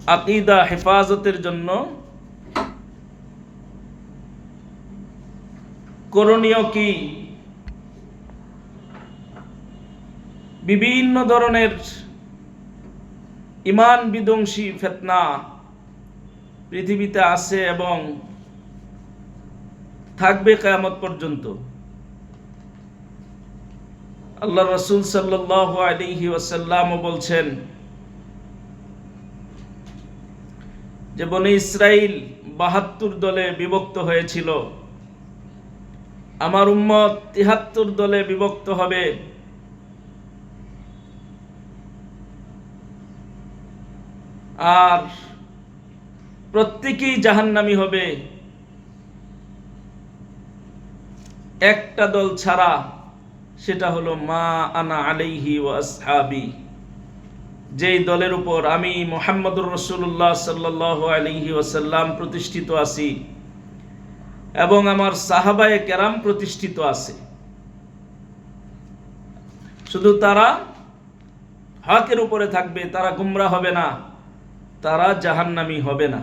আকীদা হেফাজতের জন্য করণীয় কি? বিভিন্ন ধরনের ঈমান বিধ্বংসী ফিতনা পৃথিবীতে আছে এবং থাকবে কিয়ামত পর্যন্ত। আল্লাহ রাসূল সাল্লাল্লাহু আলাইহি ওয়াসাল্লাম বলছেন যে বনি ইসরাইল ৭২ দলে বিভক্ত হয়েছিল, আমার উম্মত ৭৩ দলে বিভক্ত হবে। আর প্রত্যেকেই জাহান্নামী হবে, একটা দল ছাড়া, সেটা হলো মা আনা আলাইহি ওয়া আসহাবি, যেই দলের উপর আমি মুহাম্মদুর রাসূলুল্লাহ সাল্লাল্লাহু আলাইহি ওয়াসাল্লাম প্রতিষ্ঠিত আছি এবং আমার সাহাবায়ে কেরাম প্রতিষ্ঠিত আছে। শুধু তারা হকের উপরে থাকবে, তারা গুমরাহ হবে না, তারা জাহান্নামী হবে না।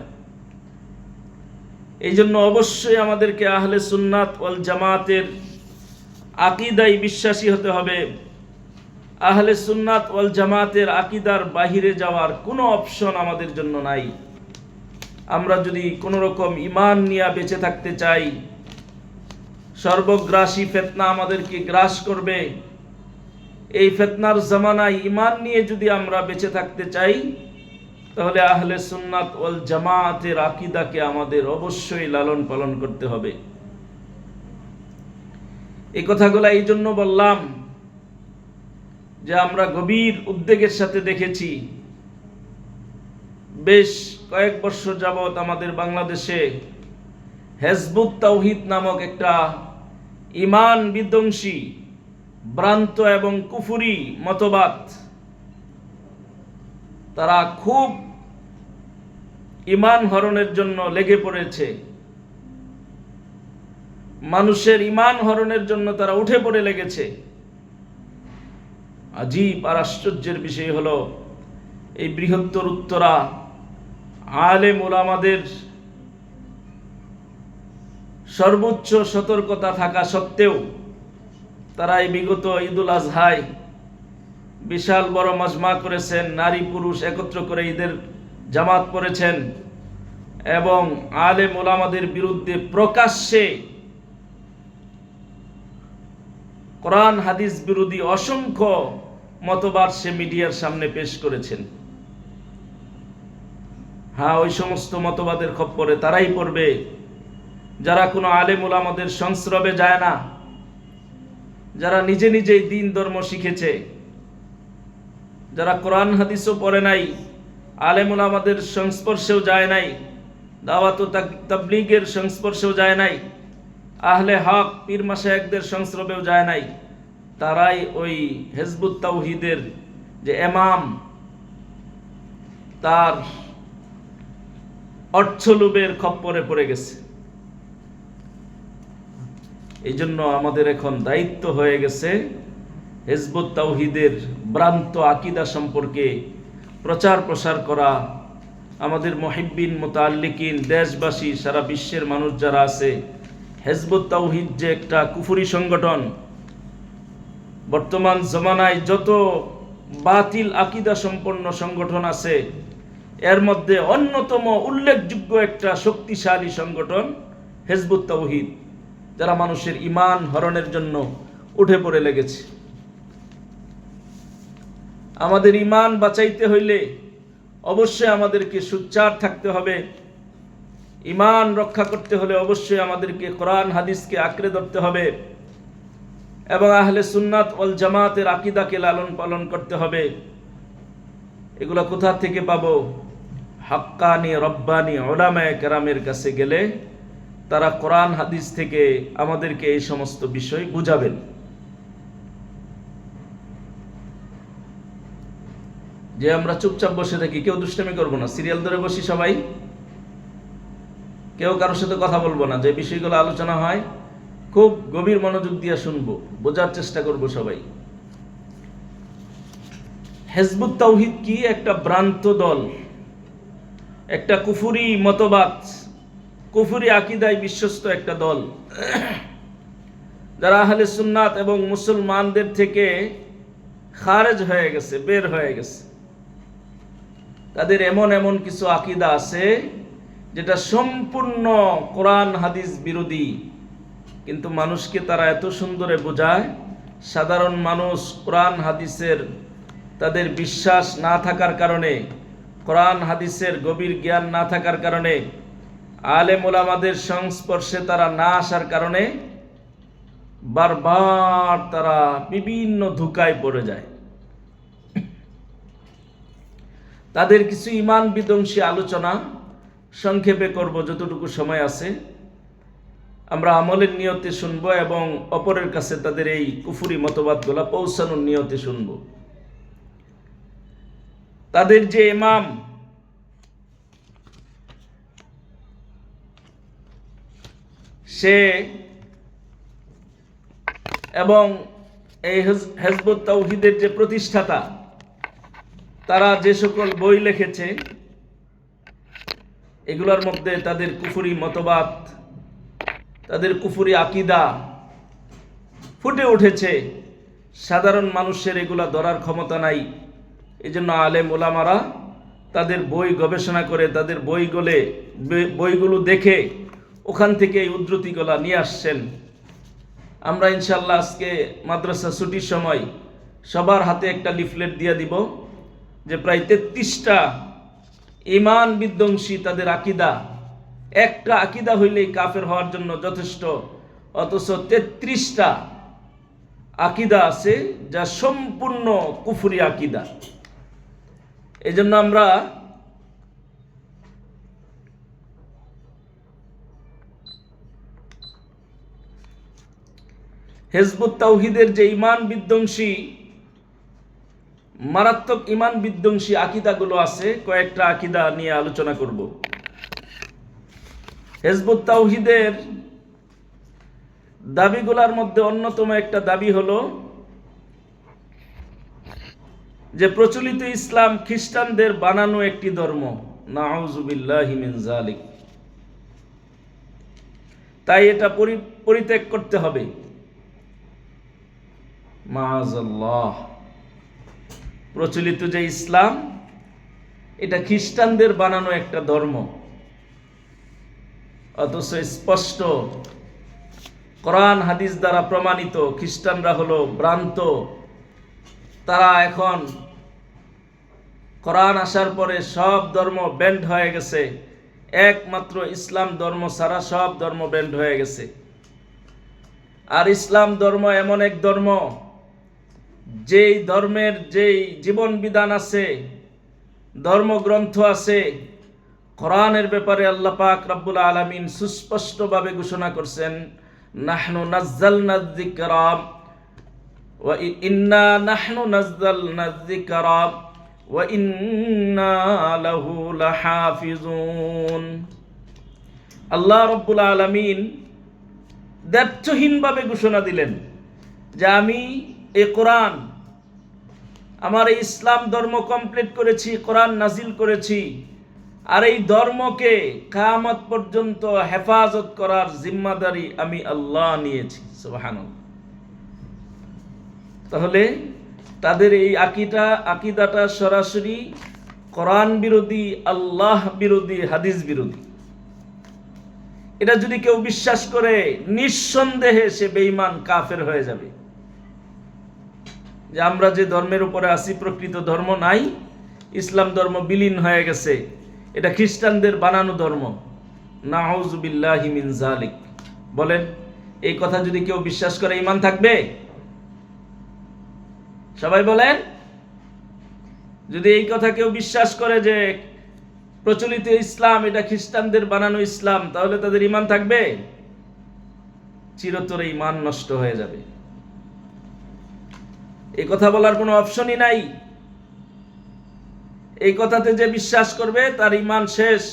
এই জন্য অবশ্যই আমাদেরকে আহলে সুন্নাত ওয়াল জামাতের আকীদায় বিশ্বাসী হতে হবে। আহলে সুন্নাত ওয়াল জামাতের আকীদার বাহিরে যাওয়ার কোনো অপশন আমাদের জন্য নাই। আমরা যদি কোনো রকম ঈমান নিয়ে বেঁচে থাকতে চাই, সর্বগ্রাসী ফিতনা আমাদেরকে গ্রাস করবে, এই ফিতনার জামানায় ঈমান নিয়ে যদি আমরা বেঁচে থাকতে চাই, তাহলে আহলে সুন্নাত ওয়াল জামাতের আকীদাকে আমাদের অবশ্যই লালন পালন করতে হবে। এই কথাগুলো এই জন্য বললাম যে আমরা গভীর উদ্বেগের সাথে দেখেছি বেশ কয়েক বছর যাবৎ আমাদের বাংলাদেশে হিজবুত তাওহীদ নামক একটা ঈমান বিধ্বংসী ভ্রান্ত এবং কুফরি মতবাদ, তারা খুব ঈমান হরণের জন্য লেগে পড়েছে। মানুষের ঈমান হরণের জন্য তারা উঠে পড়ে লেগেছে। আজীব আর আশ্চর্যের বিষয় হলো, এই বৃহত্তর উত্তরা আলেম ওলামাদের সর্বোচ্চ সতর্কতা থাকা সত্ত্বেও তারা এই বিগত ঈদুল আজহায় বিশাল বড় মাজমা করেছেন, নারী পুরুষ একত্র করে ঈদের জামাত পড়েছেন এবং আলেম ওলামাদের বিরুদ্ধে প্রকাশ্যে কোরআন হাদিস বিরোধী অসংখ্য মতবাদ সে মিডিয়ার সামনে পেশ করেছেন। হ্যাঁ, ওই সমস্ত মতবাদের খপ্পরে তারাই পড়বে যারা কোনো আলেম ওলামাদের সংস্রবে যায় না, যারা নিজে নিজেই দ্বীন ধর্ম শিখেছে, যারা কোরআন হাদিসও পড়ে নাই, আলেম ওলামাদের সংস্পর্শেও যায় নাই, দাওয়াত ও তাবলীগের সংস্পর্শেও যায় নাই, আহলে হক পীর মাশায়েখদের সংস্রবেও যায় নাই, তারাই ওই হিজবুত তাওহীদের যে ইমাম তার অর্থলোভের খপ্পরে পড়ে গেছে। এই জন্য আমাদের এখন দায়িত্ব হয়ে গেছে হিজবুত তাওহীদের ভ্রান্ত আকীদা সম্পর্কে প্রচার প্রসার করা। আমাদের মুহিব্বিন মুতাআল্লিকিন দেশবাসী সারা বিশ্বের মানুষ যারা আছে, হিজবুত তাওহীদ যে একটা কুফরি সংগঠন, বর্তমান জমানায় যত বাতিল আকীদা সম্পন্ন সংগঠন আছে এর মধ্যে অন্যতম উল্লেখযোগ্য একটা শক্তিশালী সংগঠন হিজবুত তাওহীদ, যারা মানুষের ঈমান হরণের জন্য উঠে পড়ে লেগেছে। আমাদের ঈমান বাঁচাইতে হইলে অবশ্যই আমাদেরকে সোচ্চার থাকতে হবে। ঈমান রক্ষা করতে হলে অবশ্যই আমাদেরকে কোরআন হাদিসকে আঁকড়ে ধরতে হবে এবং আহলে সুন্নাত ওয়াল জামাতের আকীদাকে লালন পালন করতে হবে। এগুলা কোথা থেকে পাবো? হাক্কানি রব্বানি উলামায়ে কেরামের কাছে গেলে তারা কোরআন হাদিস থেকে আমাদেরকে এই সমস্ত বিষয় বুঝাবেন। যে আমরা চুপচাপ বসে থাকি, কেউ দুষ্টামি করবো না, সিরিয়াল ধরে বসি সবাই, কেউ কারোর সাথে কথা বলবো না, যে বিষয়গুলো আলোচনা হয় খুব গভীর মনোযোগ দিয়ে শুনবো, বোঝার চেষ্টা করব সবাই। হিজবুত তাওহীদ কি? একটা ভ্রান্ত দল, একটা কুফুরি মতবাদ, কুফুরি আকীদায় বিশ্বস্ত একটা দল, যারা আহলে সুন্নাত এবং মুসলমানদের থেকে খারেজ হয়ে গেছে, বের হয়ে গেছে। তাদের এমন এমন কিছু আকীদা আছে যেটা সম্পূর্ণ কোরআন হাদিস বিরোধী, কিন্তু মানুষকে তারা এত সুন্দরে বোঝায়, সাধারণ মানুষ কোরআন হাদিসের তাদের বিশ্বাস না থাকার কারণে, কোরআন হাদিসের গভীর জ্ঞান না থাকার কারণে, আলেম ওলামাদের সংস্পর্শে তারা না আসার কারণে বারবার তারা বিভিন্ন ধোঁকায় পড়ে যায়। তাদের কিছু ঈমান বিধ্বংসী আলোচনা সংক্ষেপে করব যতটুকু সময় আছে। আমরা আমলের নিয়তে শুনবো এবং অপরের কাছে তাদের এই কুফুরি মতবাদগুলা পৌঁছানোর নিয়তে শুনব। তাদের যে ইমাম, সে এবং এই হিজবুত তাওহীদের যে প্রতিষ্ঠাতা, তারা যে সকল বই লিখেছে, এগুলোর মধ্যে তাদের কুফুরি মতবাদ, তাদের কুফুরি আকীদা ফুটে উঠেছে। সাধারণ মানুষের এগুলা ধরার ক্ষমতা নাই। এই জন্য আলেম ওলামারা তাদের বই গবেষণা করে, তাদের বইগুলো দেখে ওখান থেকে এই উদ্ধৃতিগুলা নিয়ে আসছেন। আমরা ইনশাল্লাহ আজকে মাদ্রাসা ছুটির সময় সবার হাতে একটা লিফলেট দিয়ে দিব, যে প্রায় 33টা ঈমান বিধ্বংসী তাদের আকীদা। একটা আকীদা হইলেই কাফের হওয়ার জন্য যথেষ্ট, অথচ 33টা আকীদা আছে যা সম্পূর্ণ কুফরি আকীদা। এই জন্য আমরা হিজবুত তাওহীদের যে ঈমান বিধ্বংসী, মারাত্মক ঈমান বিধ্বংসী আকীদাগুলো আছে, কয়েকটা আকীদা নিয়ে আলোচনা করব। হিজবুত তাওহীদের দাবিগুলোর মধ্যে অন্যতম একটা দাবি হলো যে প্রচলিত ইসলাম খ্রিস্টানদের বানানো একটি ধর্ম। নাউযুবিল্লাহি মিন যালিক। তাই এটা পরিত্যাগ করতে হবে। মাআযাল্লাহ। প্রচলিত যে ইসলাম, এটা খ্রিস্টানদের বানানো একটা ধর্ম, অথচ স্পষ্ট কোরআন হাদিস দ্বারা প্রমাণিত খ্রিস্টানরা হলো ভ্রান্ত। তারা এখন কোরআন আসার পরে সব ধর্ম ব্যান্ড হয়ে গেছে, একমাত্র ইসলাম ধর্ম ছাড়া সব ধর্ম ব্যান্ড হয়ে গেছে। আর ইসলাম ধর্ম এমন এক ধর্ম, যেই ধর্মের যেই জীবন বিধান আছে, ধর্মগ্রন্থ আছে, কোরআনের ব্যাপারে আল্লাহ পাক রব্বুল আলামিন সুস্পষ্টভাবে ঘোষণা করছেন, নাহনু নাজ্জালনা যিকরা ওয়া ইন্না নাহনু নাজ্জালনা যিকরা ওয়া ইন্না লাহু লাহাফিজুন। আল্লাহ রব্বুল আলামিন দ্ব্যর্থহীনভাবে ঘোষণা দিলেন যে আমি এই কোরআন, আমার এই ইসলাম ধর্ম কমপ্লিট করেছি, কোরআন নাজিল করেছি, আর এই ধর্মকে কিয়ামত পর্যন্ত হেফাজত করার জিম্মাদারি আমি আল্লাহ নিয়েছি। সুবহানাল্লাহ। তাহলে তাদের এই আকীদাটা সরাসরি কোরআন বিরোধী, আল্লাহ বিরোধী, হাদিস বিরোধী। এটা যদি কেউ বিশ্বাস করে, নিঃসন্দেহে সে বেঈমান, কাফের হয়ে যাবে। যে আমরা যে ধর্মের উপরে আছি, প্রকৃত ধর্ম নাই, ইসলাম ধর্ম বিলীন হয়ে গেছে, এটা খ্রিস্টানদের বানানো ধর্ম। নাউযুবিল্লাহি মিন যালিক। বলেন, এই কথা যদি কেউ বিশ্বাস করে, ঈমান থাকবে? সবাই বলেন। যদি এই কথা কেউ বিশ্বাস করে যে প্রচলিত ইসলাম এটা খ্রিস্টানদের বানানো ইসলাম, তাহলে তাদের ঈমান থাকবে? চিরতরে ঈমান নষ্ট হয়ে যাবে। এই কথা বলার কোনো অপশনই নাই। এই কথাতে যে বিশ্বাস করবে তার ঈমান শেষ।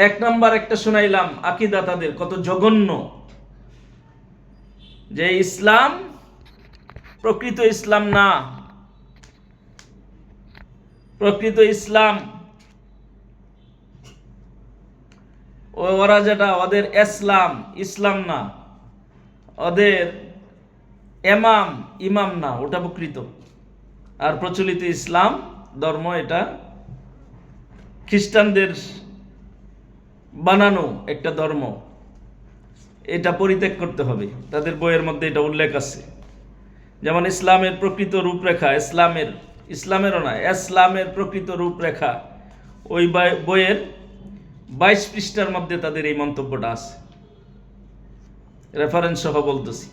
এক নাম্বার একটা শুনাইলাম আকীদা তাদের কত জঘন্য, যে ইসলাম প্রকৃত ইসলাম না। প্রকৃত ইসলাম ওরা যেটা ওদের ইসলাম না, ওদের ইমাম না, ওটা প্রকৃত। আর প্রচলিত ইসলাম ধর্ম এটা খ্রিস্টানদের বানানো একটা ধর্ম, এটা পরিত্যাগ করতে হবে। তাদের বইয়ের মধ্যে এটা উল্লেখ আছে। যেমন ইসলামের প্রকৃত রূপরেখা, ইসলামেরও না, ইসলামের প্রকৃত রূপরেখা ওই বইয়ের 22 পৃষ্ঠার মধ্যে তাদের এই মন্তব্যটা আছে, রেফারেন্স সহ বলতেছি।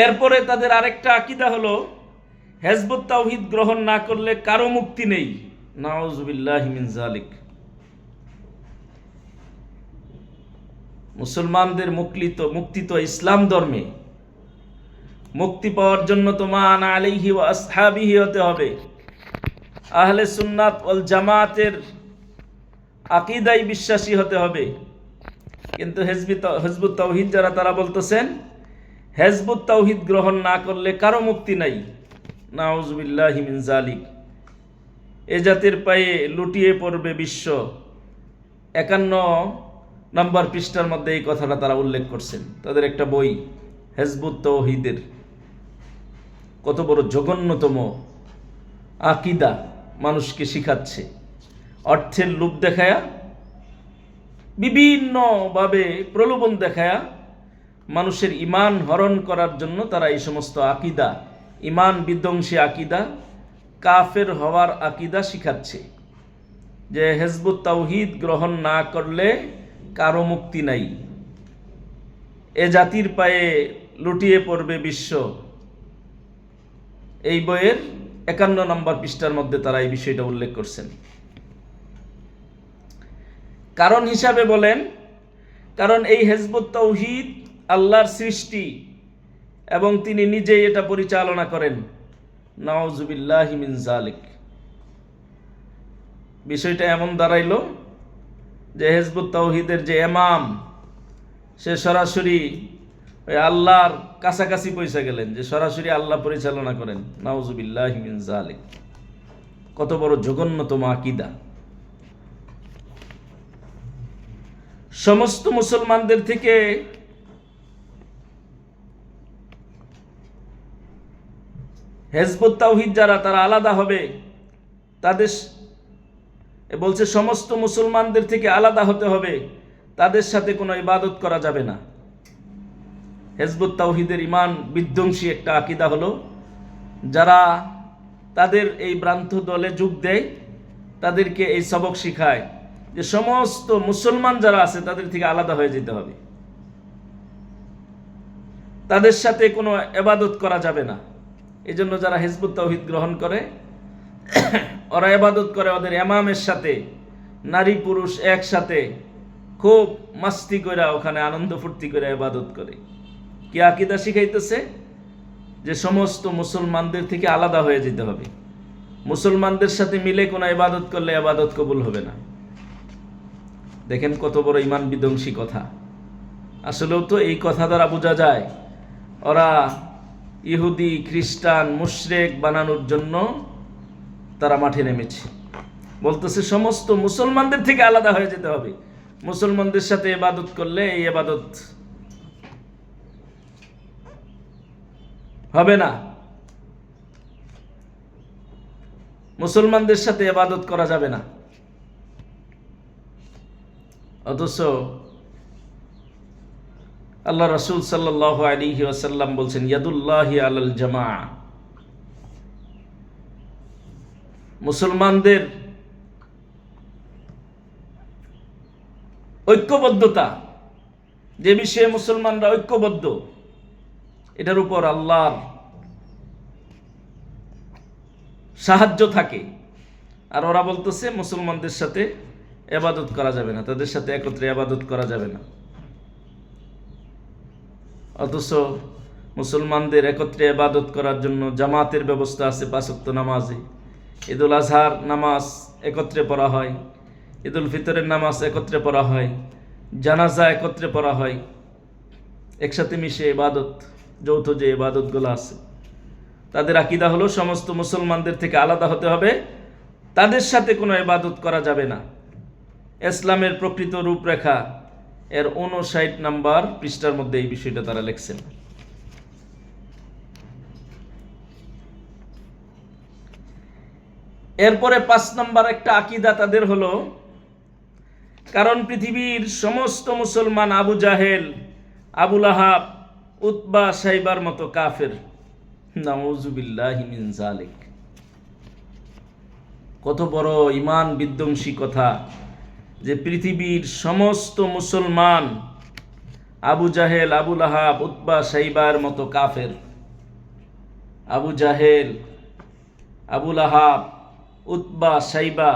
এরপরে তাদের আরেকটা আকীদা হলো হিজবুত তাওহীদ গ্রহণ না করলে কারো মুক্তি নেই। নাউযুবিল্লাহি মিন যালিক। মুসলমানদের মুক্তি তো ইসলাম ধর্মে। মুক্তি পাওয়ার জন্য তো মান আলাইহি ওয়া আসহাবিহি হতে হবে, আহলে সুন্নাত ওয়াল জামাতের আকীদায় বিশ্বাসী হতে হবে। কিন্তু হিজবুত তাওহীদ যারা, তারা বলতেছেন হিজবুত তাওহীদ গ্রহণ না করলে কারো মুক্তি নাই। নাউযুবিল্লাহি মিন যালিক। এ জাতির পায়ে লুটিয়ে পড়বে বিশ্ব। 51 নম্বর পৃষ্ঠার মধ্যে এই কথাটা তারা উল্লেখ করছেন, তাদের একটা বই হিজবুত তাওহীদের। কত বড় জঘন্যতম আকীদা মানুষকে শিখাচ্ছে। অর্থের লোভ দেখায়া, বিভিন্নভাবে প্রলোভন দেখায়া মানুষের ঈমান হরণ করার জন্য তারা এই সমস্ত আকীদা, ঈমান বিধ্বংসী আকীদা, কাফের হওয়ার আকীদা শিখাচ্ছে। যে হিজবুত তাওহীদ গ্রহণ না করলে কারো মুক্তি নাই, এ জাতির পায়ে লুটিয়ে পড়বে বিশ্ব। এই বইয়ের 51 নম্বর পৃষ্ঠার মধ্যে তারা এই বিষয়টা উল্লেখ করছেন। কারণ হিসাবে বলেন, কারণ এই হিজবুত তাওহীদ আল্লাহর সৃষ্টি এবং তিনি নিজেই এটা পরিচালনা করেন। নাউযুবিল্লাহি মিন যালিক। বিষয়টা এমন দাঁড়াইল যে হিজবুত তাওহীদের যে ইমাম, সে সরাসরি ওই আল্লাহর কাছাকাছি পৌঁছে গেলেন, যে সরাসরি আল্লাহ পরিচালনা করেন। নাউযুবিল্লাহি মিন যালিক। কত বড় জঘন্যতম আকীদা। সমস্ত মুসলমানদের থেকে হিজবুত তাওহীদ যারা, তারা আলাদা হবে। তাদের বলছে সমস্ত মুসলমানদের থেকে আলাদা হতে হবে, তাদের সাথে কোনো ইবাদত করা যাবে না। হিজবুত তাওহীদের ঈমান বিধ্বংসী একটা আকীদা হলো, যারা তাদের এই ভ্রান্ত দলে যোগ দেয়, তাদেরকে এই সবক শিখায় যে সমস্ত মুসলমান যারা আছে তাদের থেকে আলাদা হয়ে যেতে হবে, তাদের সাথে কোনো ইবাদত করা যাবে না। এই জন্য যারা হিজবুত তাওহীদ গ্রহণ করে, ওরা ইবাদত করে ওদের ইমামের সাথে, নারী পুরুষ একসাথে খুব মাস্তি করে, ওখানে আনন্দ ফুর্তি করে ইবাদত করে। কি আকীদা শিখাইতেছে? যে সমস্ত মুসলমানদের থেকে আলাদা হয়ে যেতে হবে, মুসলমানদের সাথে মিলে কোনো ইবাদত করলে ইবাদত কবুল হবে না। দেখেন কত বড় ঈমান বিধ্বংসী কথা। আসলেও তো এই কথা দ্বারা বোঝা যায় ওরা ইহুদি, খ্রিস্টান, মুশরিক বানানোর জন্য তারা মাঠে নেমেছে। বলতেছে সমস্ত মুসলমানদের থেকে আলাদা হয়ে যেতে হবে, মুসলমানদের সাথে ইবাদত করলে এই ইবাদত হবে না, মুসলমানদের সাথে ইবাদত করা যাবে না। অথচ আল্লাহ রাসূল সাল্লাল্লাহু আলাইহি ওয়াসাল্লাম বলছেন ইয়াদুল্লাহি আলাল জামাআ। মুসলমানদের ঐক্যবদ্ধতা, যে বিষয়ে মুসলমানরা ঐক্যবদ্ধ, এটার উপর আল্লাহর সাহায্য থাকে। আর ওরা বলতেছে মুসলমানদের সাথে ইবাদত করা যাবে না, তাদের সাথে একত্রে ইবাদত করা যাবে না। অথচ মুসলমানদের একত্রে ইবাদত করার জন্য জামাতের ব্যবস্থা আছে। 5 ওয়াক্ত নামাজে, ঈদুল আজহার নামাজ একত্রে পড়া হয়, ঈদুল ফিতরের নামাজ একত্রে পড়া হয়, জানাজা একত্রে পড়া হয়। একসাথে মিশে ইবাদত, যৌথ যে ইবাদতগুলো আছে, তাদের আকীদা হলো সমস্ত মুসলমানদের থেকে আলাদা হতে হবে, তাদের সাথে কোনো ইবাদত করা যাবে না। ইসলামের প্রকৃত রূপরেখা এর 59 নম্বর পৃষ্ঠার মধ্যে এই বিষয়টা তারা লিখছেন। এরপরে 5 নম্বর একটা আকীদা তাদের হলো, কারণ পৃথিবীর সমস্ত মুসলমান আবু জাহেল, আবু লাহাব, উতবা, সাইবার মতো কাফের। নাউযুবিল্লাহি মিন যালিক। কত বড় ঈমান বিধ্বংসী কথা যে পৃথিবীর সমস্ত মুসলমান আবু জাহেল, আবু লাহাব, উতবা, সাইবার মতো কাফের। আবু জাহেল, আবু লাহাব, উতবা, সাইবা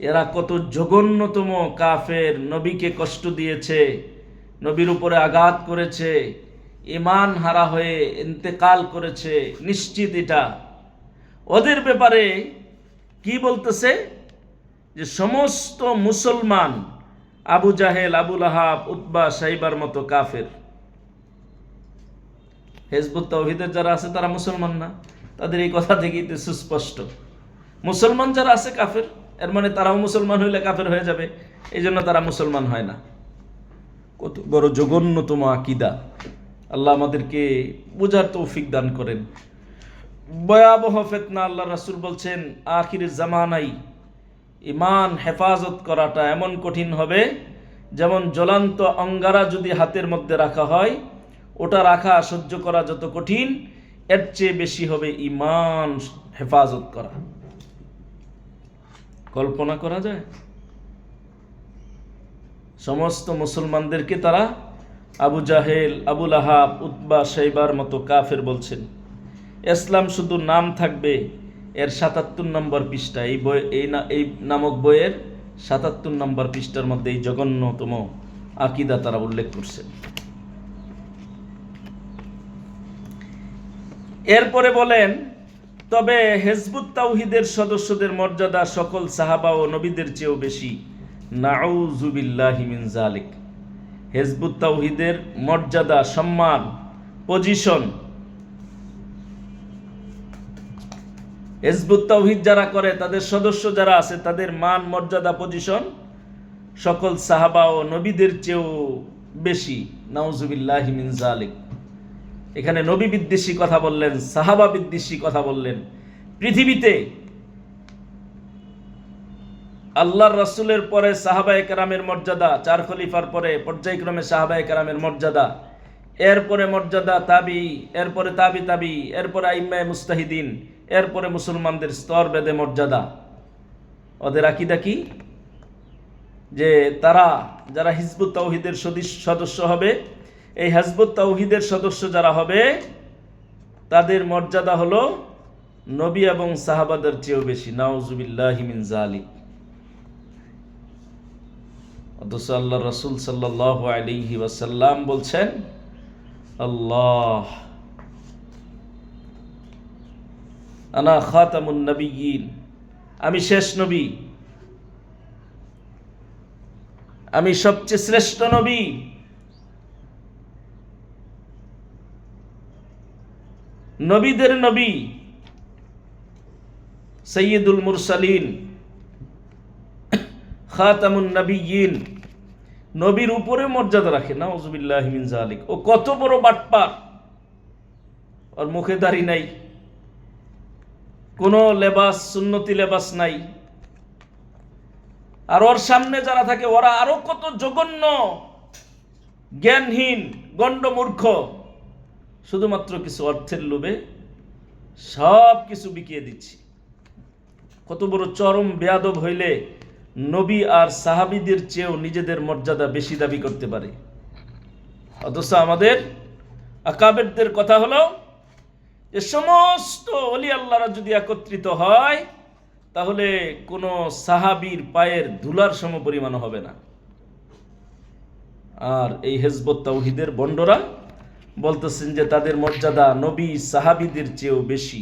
এরা কত জঘন্যতম কাফের, নবীকে কষ্ট দিয়েছে, নবীর উপরে আঘাত করেছে, ঈমান হারা হয়ে ইন্তেকাল করেছে নিশ্চিত। এটা ওদের ব্যাপারে কি বলতেছে যে সমস্ত মুসলমান আবু জাহেল, আবু লাহাব, উতবা, সাইবার মতো কাফের। হিজবুত তাওহীদের যারা আছে তারা মুসলমান না, তাদের এই কথা থেকেই তো সুস্পষ্ট। মুসলমান যারা আছে কাফের, এর মানে তারাও মুসলমান হইলে কাফের হয়ে যাবে, এই জন্য তারা মুসলমান হয় না। কত বড় জঘন্যতম আকীদা! আল্লাহ আমাদেরকে বুঝার তৌফিক দান করেন। ভয়াবহ ফিতনা। আল্লাহ রাসূল বলছেন আখির জামানাই ঈমান হেফাজত করাটা এমন কঠিন হবে যেমন জ্বলন্ত অঙ্গারা যদি হাতের মধ্যে রাখা হয়, ওটা রাখা সহ্য করা যত কঠিন, এর চেয়ে বেশি হবে ঈমান হেফাজত করা। কল্পনা করা যায়? সমস্ত মুসলমানদেরকে তারা আবু জাহেল, আবু লাহাব, উতবা, সাইবার মতো কাফের বলছেন। ইসলাম শুধু নাম থাকবে এর 77 নম্বর পৃষ্ঠা, এই নামক বইয়ের 77 নম্বর পৃষ্ঠার মধ্যে এই জঘন্যতম আকীদা তারা উল্লেখ করছেন। এরপরে বলেন, তবে হিজবুত তাওহীদের সদস্যদের মর্যাদা সকল সাহাবা ও নবীদের চেয়েও বেশি। নাউযুবিল্লাহি মিন যালিক। হিজবুত তাওহীদের মর্যাদা, সম্মান, পজিশন, হিজবুত তাওহীদ যারা করে তাদের সদস্য যারা আছে তাদের মান, মর্যাদা, পজিশন সকল সাহাবা ও নবীদের চেয়েও বেশি। নাউযুবিল্লাহি মিন যালিক। এখানে নবী বিদ্বেষী কথা বললেন, সাহাবা বিদ্বেষী কথা বললেন। পৃথিবীতে আল্লাহর রাসূলের পরে সাহাবায়ে কেরামের মর্যাদা, 4 খলিফার পরে পর্যায়ক্রমে সাহাবায়ে কেরামের মর্যাদা, এরপরে মর্যাদা তাবি, এরপরে তাবি, এরপরে আইম্মায়ে মুস্তাহিদিন, এরপরে মুসলমানদের স্তর ভেদে মর্যাদা। ওদের আকীদা কি? যে তারা যারা হিজবুত তাওহীদের সদস্য হবে, এই হিজবুত তাওহীদের সদস্য যারা হবে তাদের মর্যাদা হলো নবী এবং সাহাবাদের চেয়েও বেশি। নাউযুবিল্লাহি মিন যালিক। অথচ আল্লাহ রাসূল সাল্লাল্লাহু আলাইহি ওয়াসাল্লাম বলছেন, আল্লাহ আনা খাতামুন নবিয়্যিন, আমি শেষ নবী, আমি সবচেয়ে শ্রেষ্ঠ নবী। নবীদের নবী, সাইয়্যিদুল মুরসালিন, খাতামুন নবিয়্যিন, নবীর উপরে মর্যাদা রাখে। নাউযুবিল্লাহি মিন যালিক। ও কত বড় বাটপার! ওর মুখে দাড়ি নাই, কোনো লেবাস, সুন্নতি লেবাস নাই। আর ওর সামনে যারা থাকে ওরা আরো কত জঘন্য, জ্ঞানহীন, গণ্ডমূর্খ, শুধুমাত্র কিছু অর্থের লোভে সব কিছু বিকিয়ে দিচ্ছি। কত বড় চরম বেয়াদব হইলে নবী আর সাহাবীদের চেয়েও নিজেদের মর্যাদা বেশি দাবি করতে পারে। অথচ আমাদের আকাবেরদের কথা হলো যে সমস্ত ওলি আল্লাহরা যদি একত্রিত হয় তাহলে কোনো সাহাবীর পায়ের ধুলার সমপরিমাণ হবে না। আর এই হিজবুত তাওহীদের বন্ডরা বলতেছেন যে তাদের মর্যাদা নবী সাহাবীদের চেয়েও বেশি।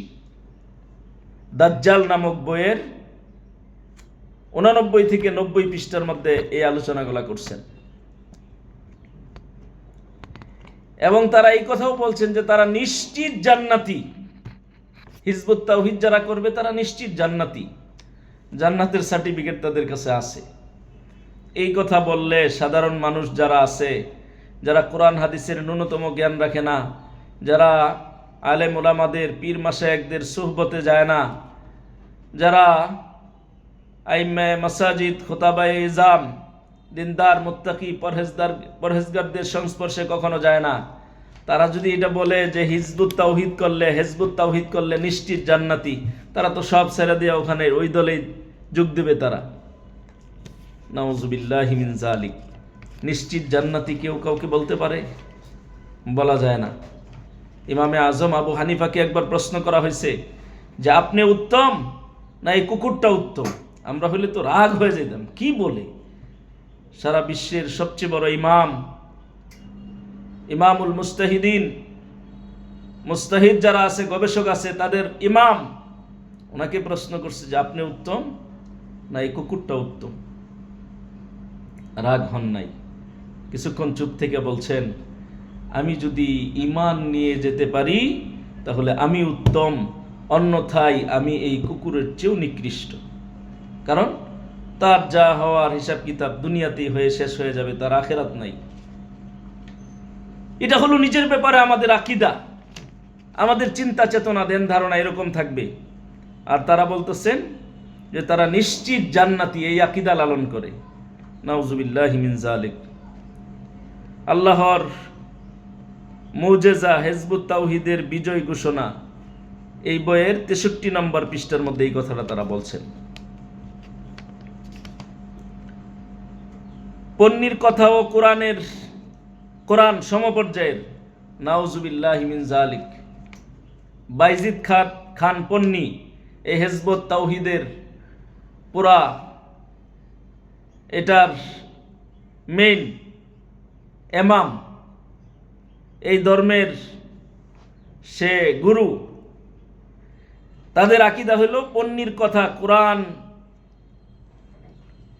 দাজ্জাল নামক বইয়ের 89 থেকে 90 পৃষ্ঠার মধ্যে এই আলোচনাগুলো করছেন। এবং তারা এই কথাও বলছেন যে তারা নিশ্চিত জান্নাতি। হিজবুত তাওহীদ যারা করবে তারা নিশ্চিত জান্নাতি, জান্নাতের সার্টিফিকেট তাদের কাছে আছে। এই কথা বললে সাধারণ মানুষ যারা আছে, যারা কোরআন হাদিসের ন্যূনতম জ্ঞান রাখে না, যারা আলেম ওলামাদের পীর মাশায়েখদের সুহবতে যায় না, যারা আইম্মায়ে মাসাজিদ খুতাবায়ে ইজাম দিনদার মুত্তাকি পরহেজগারদের সংস্পর্শে কখনো যায় না, তারা যদি এটা বলে যে হিজবুত তাওহীদ করলে নিশ্চিত জান্নাতি, তারা তো সব ছেড়ে দিয়ে ওখানে ওই দলেই যোগ দেবে তারা। নাউজুবিল্লাহি মিন যালিক। নিশ্চিত জান্নাতি কেউ কাউকে বলতে পারে? বলা যায় না। ইমামে আজম আবু হানিফাকে একবার প্রশ্ন করা হয়েছে যে আপনি উত্তম না এই কুকুরটা উত্তম? আমরা হলে তো রাগ হয়ে যেতাম, কি বলে? সারা বিশ্বের সবচেয়ে বড় ইমামুল মুস্তাহিদিন, মুস্তাহিদ যারা আছে, গবেষক আছে, তাদের ইমাম ওনাকে প্রশ্ন করছে যে আপনি উত্তম না এই কুকুরটা উত্তম? রাগ হন নাই, কিছুক্ষণ চুপ থেকে বলছেন আমি যদি ঈমান নিয়ে যেতে পারি তাহলে আমি উত্তম, অন্যথায় আমি এই কুকুরের চেয়েও নিকৃষ্ট। কারণ তার যা হওয়ার হিসাব কিতাব দুনিয়াতেই হয়ে শেষ হয়ে যাবে, তার আখিরাত নাই। এটা হলো নিজের ব্যাপারে আমাদের আকীদা, আমাদের চিন্তা চেতনা ধ্যান ধারণা এরকম থাকবে। আর তারা বলতেছেন যে তারা নিশ্চিত জান্নাতি, এই আকীদা লালন করে। নাউজুবিল্লাহি মিন যালিক। আল্লাহর মুজেজা হিজবুত তাওহীদের বিজয় ঘোষণা, এই বইয়ের 63 নম্বর পৃষ্ঠার মধ্যে এই কথাটা তারা বলছেন। পন্নীর কথাও কোরআন সমপর্যায়ের। নাউজুবিল্লাহি মিন যালিক। বাইজিদ খান পন্নী এই হিজবুত তাওহীদের পুরা এটার মেইন ইমাম, এই ধর্মের সে গুরু। তাদের আকীদা হলো পন্নীর কথা কোরআন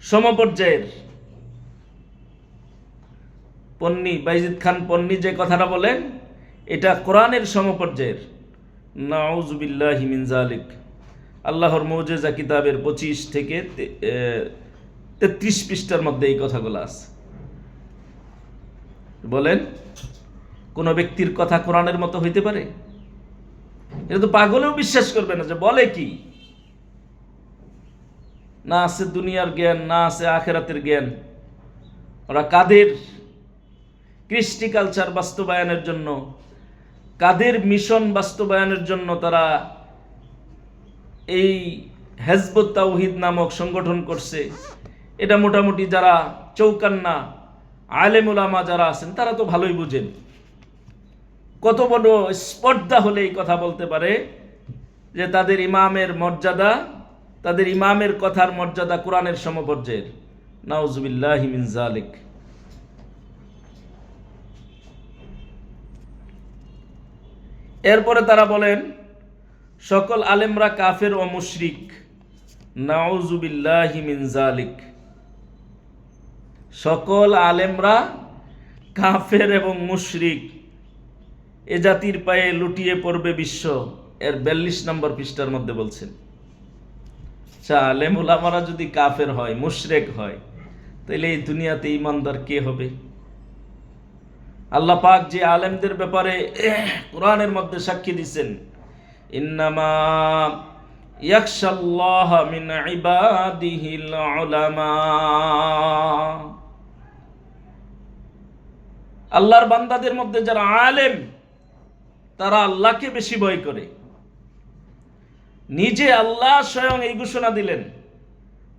সমপর্যায়ের। পন্নী, বাইজিদ খান পন্নী যে কথাটা বলেন এটা কোরআনের সমপর্যায়ের। নাউজুবিল্লাহি মিন যালিক। আল্লাহর মুজেজা কিতাবের 25 থেকে 33 পৃষ্ঠার মধ্যে এই কথাগুলো আছে। বলেন কোন ব্যক্তির কথা কোরআনের মতো হইতে পারে? এটা তো পাগলেও বিশ্বাস করবে না যে বলে কি। না আছে দুনিয়ার জ্ঞান, না আছে আখিরাতের জ্ঞান। ওরা কাদের কৃষ্টি কালচার বাস্তবায়নের জন্য, কাদের মিশন বাস্তবায়নের জন্য তারা এই হিজবুত তাওহীদ নামক সংগঠন করছে, এটা মোটামুটি যারা চৌকান্না আলেম উলামা যারা আছেন তারা তো ভালোই বুঝেন। কত বড় স্পর্ধা হলে এই কথা বলতে পারে যে তাদের ইমামের মর্যাদা, তাদের ইমামের কথার মর্যাদা কোরআনের সমপর্যায়ের। নাউজুবিল্লাহি মিন যালিক। এরপরে তারা বলেন সকল আলেমরা কাফের ও মুশরিক। নাউজুবিল্লাহি মিন যালিক। সকল আলেমরা কাফের এবং মুশরিক, এ জাতির পায়ে লুটিয়ে পড়বে বিশ্ব, এর 42 নম্বর পৃষ্ঠার মধ্যে বলছেন। আচ্ছা, আলেম উলামারা যদি কাফের হয়, মুশরিক হয়, তাহলে এই দুনিয়াতে ঈমানদার কে হবে? আল্লাহ পাক যে আলেমদের ব্যাপারে কোরআনের মধ্যে সাক্ষী দিচ্ছেন, ইন্নামা ইয়াখশাল্লাহ মিন ইবাদিহিল উলামা। আল্লাহর বান্দাদের মধ্যে যারা আলেম তারা আল্লাহকে বেশি ভয় করে। নিজে আল্লাহ স্বয়ং এই ঘোষণা দিলেন।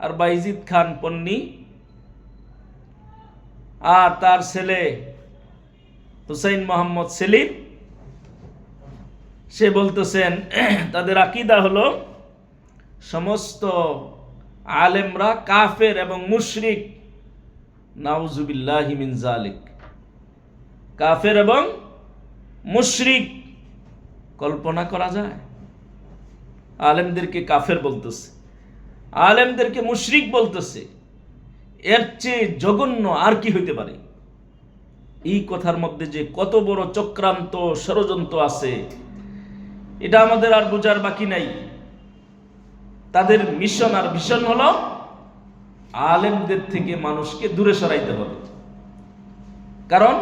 আর বাইজিদ খান পন্নী আর তার ছেলে হুসাইন মোহাম্মদ সেলিম, সে বলতেছেন তাদের আকীদা হলো সমস্ত আলেমরা কাফের এবং মুশরিক। নাউজুবিল্লাহি মিন যালিক। কাফের এবং মুশরিক, কল্পনা করা যায়? আলেমদেরকে কাফের বলতেছে, আলেমদেরকে মুশরিক বলতেছে, এর চেয়ে জঘন্য আর কি হইতে পারে? এই কথার মধ্যে যে কত বড় চক্রান্ত ষড়যন্ত্র আছে এটা আমাদের আর বোঝার বাকি নাই। তাদের মিশন আর ভিশন হলো আলেমদের থেকে মানুষকে দূরে সরাইতে হবে। কারণ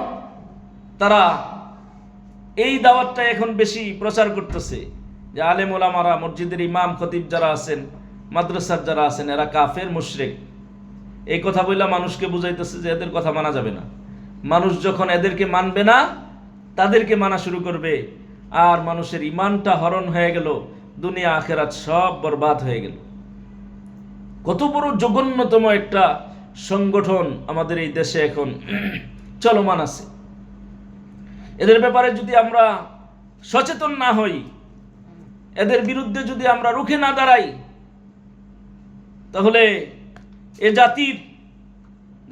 তারা এই দাওয়াতটা এখন বেশি প্রচার করতেছে যে আলেম ওলামারা, মসজিদের ইমাম খতিব যারা আছেন, মাদ্রাসার যারা আছেন, এরা কাফের মুশরিক। এই কথা বললে মানুষকে বুঝাইতেছে যে এদের কথা মানা যাবে না। মানুষ যখন এদেরকে মানবে না, তাদেরকে মানা শুরু করবে, আর মানুষের ইমানটা হরণ হয়ে গেল, দুনিয়া আখেরাত সব বরবাদ হয়ে গেল। কত বড় জঘন্যতম একটা সংগঠন আমাদের এই দেশে এখন চলমান আছে। এদের ব্যাপারে যদি আমরা সচেতন না হই, এদের বিরুদ্ধে যদি আমরা রুখে না দাঁড়াই, তাহলে এ জাতির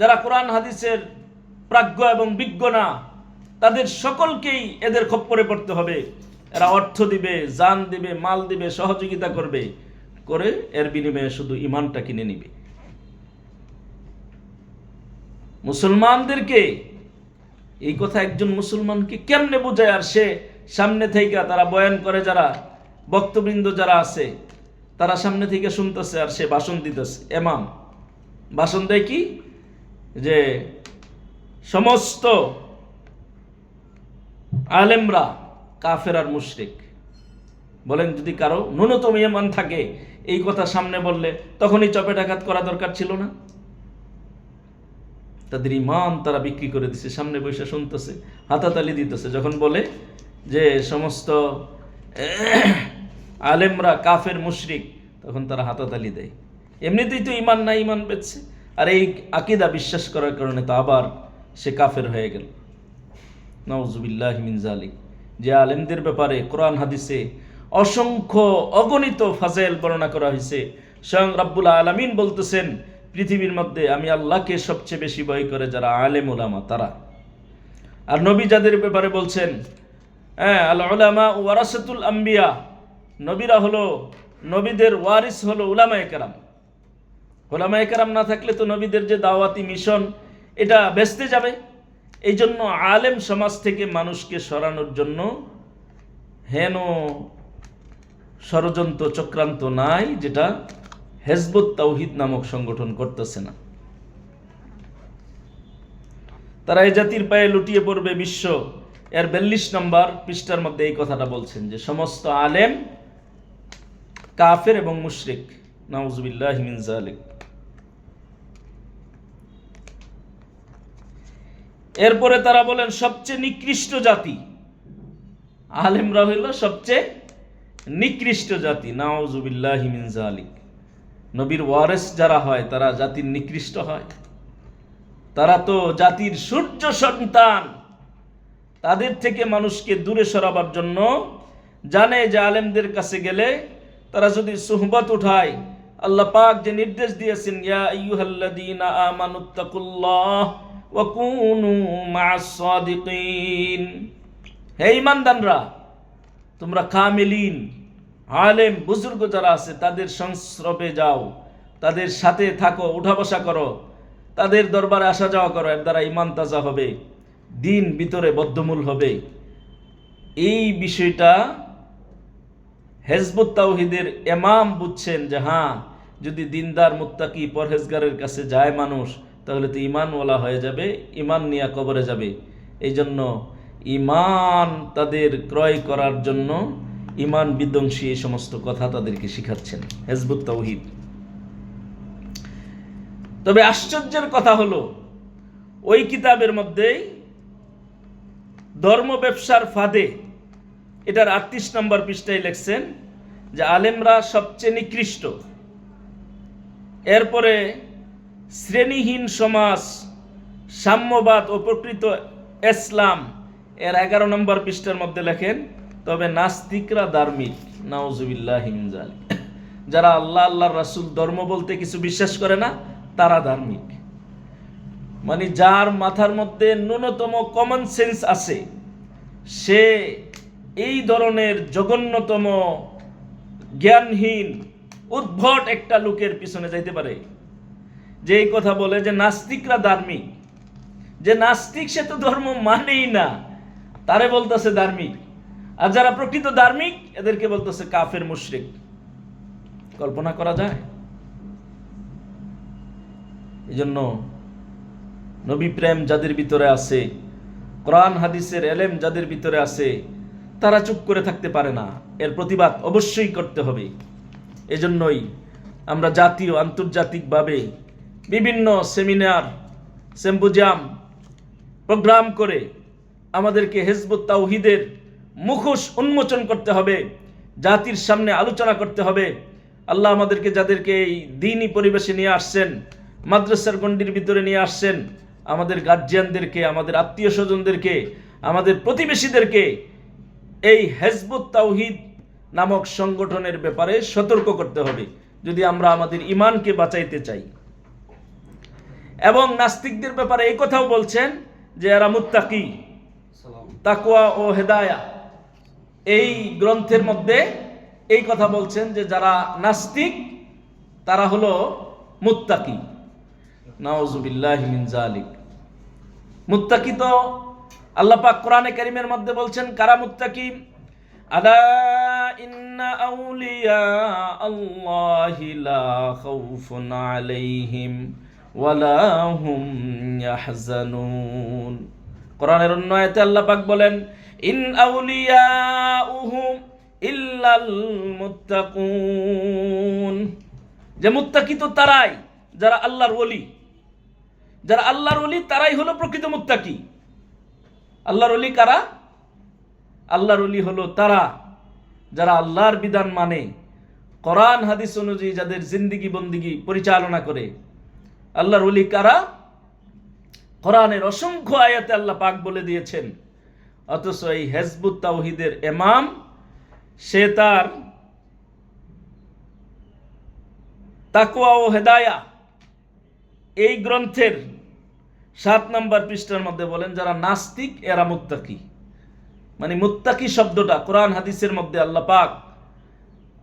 যারা কোরআন হাদিসের প্রাজ্ঞ এবং বিজ্ঞ না, তাদের সকলকেই এদের খপ্পরে পড়তে হবে। এরা অর্থ দিবে, জান দিবে, মাল দিবে, সহযোগিতা করবে, করে এর বিনিময়ে শুধু ইমানটা কিনে নিবে। মুসলমানদেরকে এই কথা একজন মুসলমানকে কেমনে বোঝায়? আর সে সামনে থেকে, তারা বয়ান করে, যারা বক্তবৃন্দ যারা আছে, তারা সামনে থেকে শুনতেছে, আর সে ভাষণ দিতেছে। এমাম ভাষণ দেয় কি? যে সমস্ত আলেমরা কাফের আর মুশরিক। বলেন, যদি কারো ন্যূনতম ইমান থাকে, এই কথা সামনে বললে তখনই চপেটাঘাত করা দরকার ছিল না? তাদের ইমান তারা বিক্রি করে দিছে, সামনে বসে শুনতেছে, হাতাতালি দিতেছে। যখন বলে যে সমস্ত আলেমরা কাফের মুশরিক, তখন তারা হাতাতালি দেয়। এমনিতেই তো ইমান নাই, ইমান বেচছে, আর এই আকীদা বিশ্বাস করার কারণে তো আবার সে কাফের হয়ে গেল। নাউজুবিল্লাহি মিন যালিক। যে আলেমদের ব্যাপারে কোরআন হাদিসে অসংখ্য অগণিত ফাজেল বর্ণনা করা হয়েছে। স্বয়ং রাব্বুল আলামিন বলতেছেন, পৃথিবীর মধ্যে আমি আল্লাহকে সবচেয়ে বেশি ভয় করে যারা আলেম ওলামা তারা। আর নবী যাদের ব্যাপারে বলছেন, আল উলামা ওয়ারাসাতুল আম্বিয়া, নবীরা হলো, নবীদের ওয়ারিস হলো উলামায়ে কেরাম। উলামায়ে কেরাম না থাকলে তো নবীদের যে দাওয়াতি মিশন, এটা ভেস্তে যাবে। এই জন্য আলেম সমাজ থেকে মানুষকে সরানোর জন্য হেন ষড়যন্ত্র চক্রান্ত নাই, যেটা হেজবুত তাওহীদ নামক সংগঠন করতেছে না। তারা এই জাতির পায়ে লুটিয়ে পড়বে বিশ্ব। এর 42 নম্বর পৃষ্ঠার মধ্যে এই কথাটা বলছেন যে সমস্ত আলেম কাফের এবং মুশরিক। নাউজুবিল্লাহি মিন যালিক। এরপরে তারা বলেন সবচেয়ে নিকৃষ্ট জাতি আলেমরা হইল সবচেয়ে নিকৃষ্ট জাতি। নাউজুবিল্লাহি মিন যালিক। নবীর ওয়ারিস যারা হয় তারা জাতির নিকৃষ্ট হয়? তারা তো জাতির সূর্য সন্তান। তাদের থেকে মানুষকে দূরে সরাবার জন্য জানে যে আলেমদের কাছে গেলে তারা যদি সুহবত উঠায়, আল্লাহ পাক যে নির্দেশ দিয়েছেন, ইয়া আইয়ুহাল্লাযীনা আমানুত্তাকুল্লাহ ওয়া কুনু মা'আস সাদিকিন, হে ঈমানদাররা, তোমরা কামিলিন আলেম বুজুর্গ যারা আছে তাদের সংস্রবে যাও, তাদের সাথে থাকো, উঠা বসা করো, তাদের দরবারে আসা যাওয়া করো। এর দ্বারা ঈমান তাজা হবে, দিন ভিতরে বদ্ধমূল হবে। এই বিষয়টা হেজবুত তাওহীদের ইমাম বুঝছেন যে হ্যাঁ, যদি দিনদার মুত্তাকি পরহেজগারের কাছে যায় মানুষ, তাহলে তো ঈমানওয়ালা হয়ে যাবে, ঈমান নিয়ে কবরে যাবে। এই জন্য ঈমান তাদের ক্রয় করার জন্য ঈমান বিধ্বংসী এই সমস্ত কথা তাদেরকে শিখাচ্ছেন হেজবুত তাওহীদ। তবে আশ্চর্যের কথা হলো, ওই কিতাবের মধ্যেই ধর্ম ব্যবসার ফাঁদে, এটার 38 নম্বর পৃষ্ঠায় লিখছেন যে আলেমরা সবচেয়ে নিকৃষ্ট। এরপরে শ্রেণীহীন সমাজ, সাম্যবাদ ও প্রকৃত ইসলাম, এর 11 নম্বর পৃষ্ঠার মধ্যে লেখেন, তবে নাস্তিকরা ধার্মিক। নাউজুবিল্লাহি মিন যালিক। যারা আল্লাহ, আল্লাহর রাসূল ধর্ম বলতে কিছু বিশ্বাস করে না, তারা ধার্মিক। মানে যার মাথার মধ্যে ন্যূনতম কমন সেন্স আছে, সে এই ধরনের জঘন্যতম জ্ঞানহীন উদ্ভট একটা লোকের পিছনে যাইতে পারে যে এই কথা বলে যে নাস্তিকরা ধার্মিক। যে নাস্তিক সে তো ধর্ম মানেই না, তারে বলতেছে ধার্মিক। আর যারা প্রকৃত ধার্মিক এদেরকে বলতেছে কাফের মুশরিক। কল্পনা করা যায়? এই জন্য নবী প্রেম যাদের ভিতরে আছে, কোরআন হাদিসের এলেম যাদের ভিতরে আছে, তারা চুপ করে থাকতে পারে না, এর প্রতিবাদ অবশ্যই করতে হবে। এজন্যই আমরা জাতীয় আন্তর্জাতিকভাবে বিভিন্ন সেমিনার, সিম্পোজিয়াম প্রোগ্রাম করে আমাদেরকে হিজবুত তাওহীদের মুখোশ উন্মোচন করতে হবে, জাতির সামনে আলোচনা করতে হবে। আল্লাহ আমাদেরকে যাদেরকে এই দ্বীনি পরিবেশে নিয়ে আসছেন, মাদ্রাসার গণ্ডির ভিতরে নিয়ে আসছেন, আমাদের গার্জিয়ানদেরকে, আমাদের আত্মীয় স্বজনদেরকে, আমাদের প্রতিবেশীদেরকে এই হিজবুত তাওহীদ নামক সংগঠনের ব্যাপারে সতর্ক করতে হবে, যদি আমরা আমাদের ঈমানকে বাঁচাইতে চাই। এবং নাস্তিকদের ব্যাপারে এই কথাও বলছেন যে এরা মুত্তাকি, তাকওয়া ও হেদায়া। এই গ্রন্থের মধ্যে এই কথা বলছেন যে যারা নাস্তিক তারা হলো মুত্তাকি। নাউযুবিল্লাহি মিন যালিক। মুত্তাকি তো আল্লাহ পাক কোরআনে কারীমের মধ্যে বলছেন কারা মুত্তাকি? আলা ইন্না আউলিয়া আল্লাহি লা খাউফুন আলাইহিম ওয়ালা হুম ইয়াহজানুন। কোরআনের অন্য আয়াতে আল্লাহ পাক বলেন ইন আউলিয়াউহু ইল্লাল মুত্তাকুন, যে মুত্তাকি তো তারাই যারা আল্লাহর ওলি। যারা আল্লাহর ওলি তারাই হলো প্রকৃত মুত্তাকি। আল্লাহর ওলি কারা? আল্লাহর ওলি হলো তারা যারা আল্লাহর বিধান মানে, কোরআন হাদিস অনুযায়ী যাদের জিন্দিগি বন্দিগি পরিচালনা করে। আল্লাহর ওলি কারা? কোরআনের অসংখ্য আয়াতে আল্লাহ পাক বলে দিয়েছেন। অথচ এই হিজবুত তাওহীদের ইমাম সে তার তাকওয়া ও হেদায়া এই গ্রন্থের 7 নম্বর পৃষ্ঠার মধ্যে বলেন যারা নাস্তিক এরা মুত্তাকি। মানে মুত্তাকি শব্দটা কোরআন হাদিসের মধ্যে আল্লাহ পাক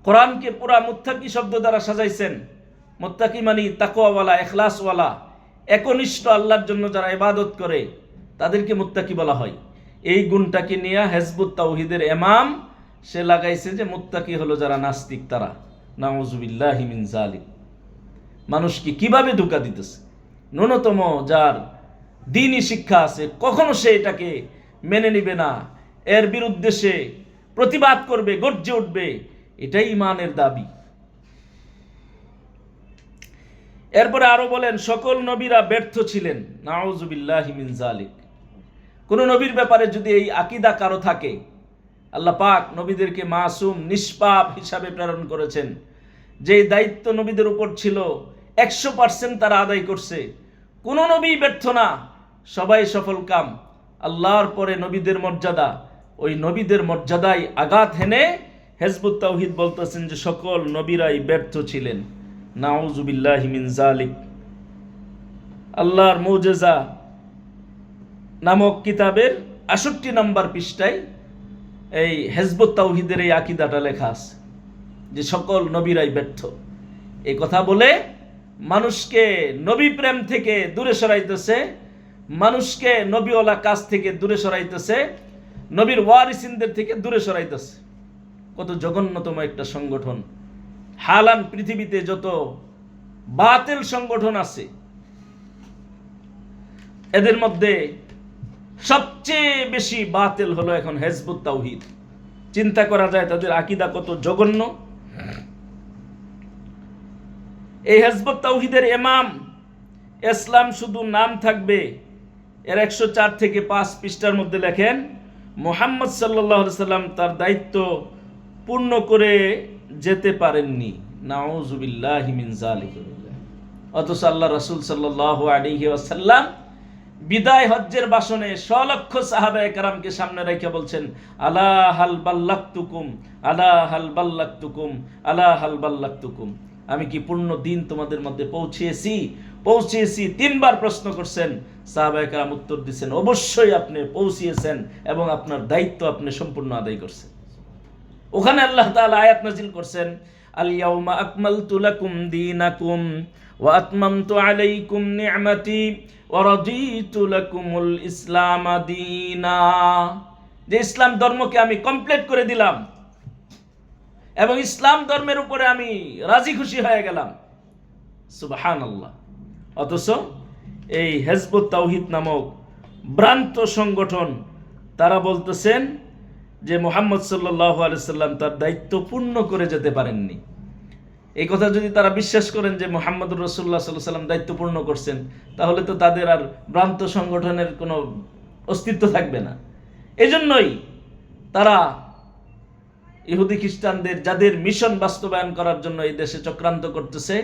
কোরআনকে পুরা মুত্তাকি শব্দ দ্বারা সাজাইছেন। মুত্তাকি মানে তাকওয়াওয়ালা, ইখলাসওয়ালা, একনিষ্ঠ আল্লাহর জন্য যারা ইবাদত করে তাদেরকে মুত্তাকি বলা হয়। এই গুণটাকে নিয়ে হিজবুত তাওহীদের ইমাম সে লাগাইছে যে মুত্তাকি হলো যারা নাস্তিক তারা। নাউযুবিল্লাহি মিন যালিক। মানুষকে কিভাবে ধোঁকা দিতেছে! ন্যূনতম যার দ্বীনি শিক্ষা আছে কখনো সে এটাকে মেনে নিবে না, এর বিরুদ্ধে সে প্রতিবাদ করবে, গর্জে উঠবে। এটাই ঈমানের দাবি। এরপরে আরো বলেন সকল নবীরা ব্যর্থ ছিলেন। নাউযুবিল্লাহি মিন যালিক। কোন নবীর ব্যাপারে যদি এই আকীদা কারো থাকে, আল্লাহ পাক নবীদেরকে মাসুম, নিষ্পাপ হিসাবে প্রেরণ করেছেন। যে দায়িত্ব নবীদের উপর ছিল 100% তারা আদায় করছে। কোন নবী ব্যর্থ না, সবাই সফল কাম। আল্লাহর পরে নবীদের মর্যাদা, ওই নবীদের মর্যাদায় আঘাত হেনে হিজবুত তাওহীদ বলতেছেন যে সকল নবীরাই ব্যর্থ ছিলেন। নাউযুবিল্লাহি মিন যালিক। আল্লাহর মুজিজা নামক কিতাবের 68 নম্বর পৃষ্ঠায় এই হিজবুত তাওহীদের এই আকীদাটা লেখা আছে যে সকল নবীরাই ব্যর্থ। এই কথা বলে মানুষকে নবী প্রেম থেকে দূরে সরাইতেছে, মানুষকে নবীওয়ালা কাজ থেকে দূরে সরাইতেছে, নবীর ওয়ারিসিনদের থেকে দূরে সরাইতেছে। কত জঘন্যতম একটা সংগঠন! হালান পৃথিবীতে যত বাতিল সংগঠন আছে এদের মধ্যে সবচেয়ে বেশি বাতিল হলো এখন হিজবুত তাওহীদ। চিন্তা করা যায় তাদের আকীদা কত জঘন্য। এই হিজবুত তাওহীদের ইমাম ইসলাম শুধু নাম থাকবে এর 104 থেকে 5 পৃষ্ঠার মধ্যে লেখেন মুহাম্মদ সাল্লাল্লাহু আলাইহি সাল্লাম তার দায়িত্ব পূর্ণ করে যেতে পারেননি। নাউযুবিল্লাহি মিন যালিক। অথচ আল্লাহ রাসূল সাল্লাল্লাহু আলাইহি ওয়াসাল্লাম বিদায় হজ্জের ভাষণে সলক্ষ সাহাবায়ে কেরামকে সামনে রেখে বলছেন আলা হাল বাল্লাগতুকুম, আলা হাল বাল্লাগতুকুম, আলা হাল বাল্লাগতুকুম। আমি কি পূর্ণ দিন তোমাদের মধ্যে পৌঁছিয়েছি? পৌঁছিয়েছি। 3 বার প্রশ্ন করছেন। সাহাবায়ে কেরাম উত্তর দিয়েছেন অবশ্যই আপনি পৌঁছিয়েছেন এবং আপনার দায়িত্ব আপনি সম্পূর্ণ আদায় করছেন। ওখানে আল্লাহ তাআলা আয়াত নাযিল করছেন আল ইয়াউমা আকমালতু লাকুম দীনাকুম ওয়া আতমামতু আলাইকুম নি'মাতি ওয়ারাদিতু লাকুমুল ইসলাম দীনা, যে ইসলাম ধর্মকে আমি কমপ্লিট করে দিলাম এবং ইসলাম ধর্মের উপরে আমি রাজি খুশি হয়ে গেলাম। সুবহানাল্লাহ। অথচ এই হিজবুত তাওহীদ নামক ভ্রান্ত সংগঠন তারা বলতেছেন যে মুহাম্মদ সাল্লাল্লাহু আলাইহি সাল্লাম তার দায়িত্ব পূর্ণ করে যেতে পারেননি। এই কথা যদি তারা বিশ্বাস করেন যে মুহাম্মদুর রাসূলুল্লাহ সাল্লাল্লাহু আলাইহি সাল্লাম দায়িত্ব পূর্ণ করছেন, তাহলে তো তাদের আর ভ্রান্ত সংগঠনের কোনো অস্তিত্ব থাকবে না। এজন্যই তারা ইহুদি খ্রিস্টানদের, যাদের মিশন বাস্তবায়ন করার জন্য এই দেশে চক্রান্ত করতেছে,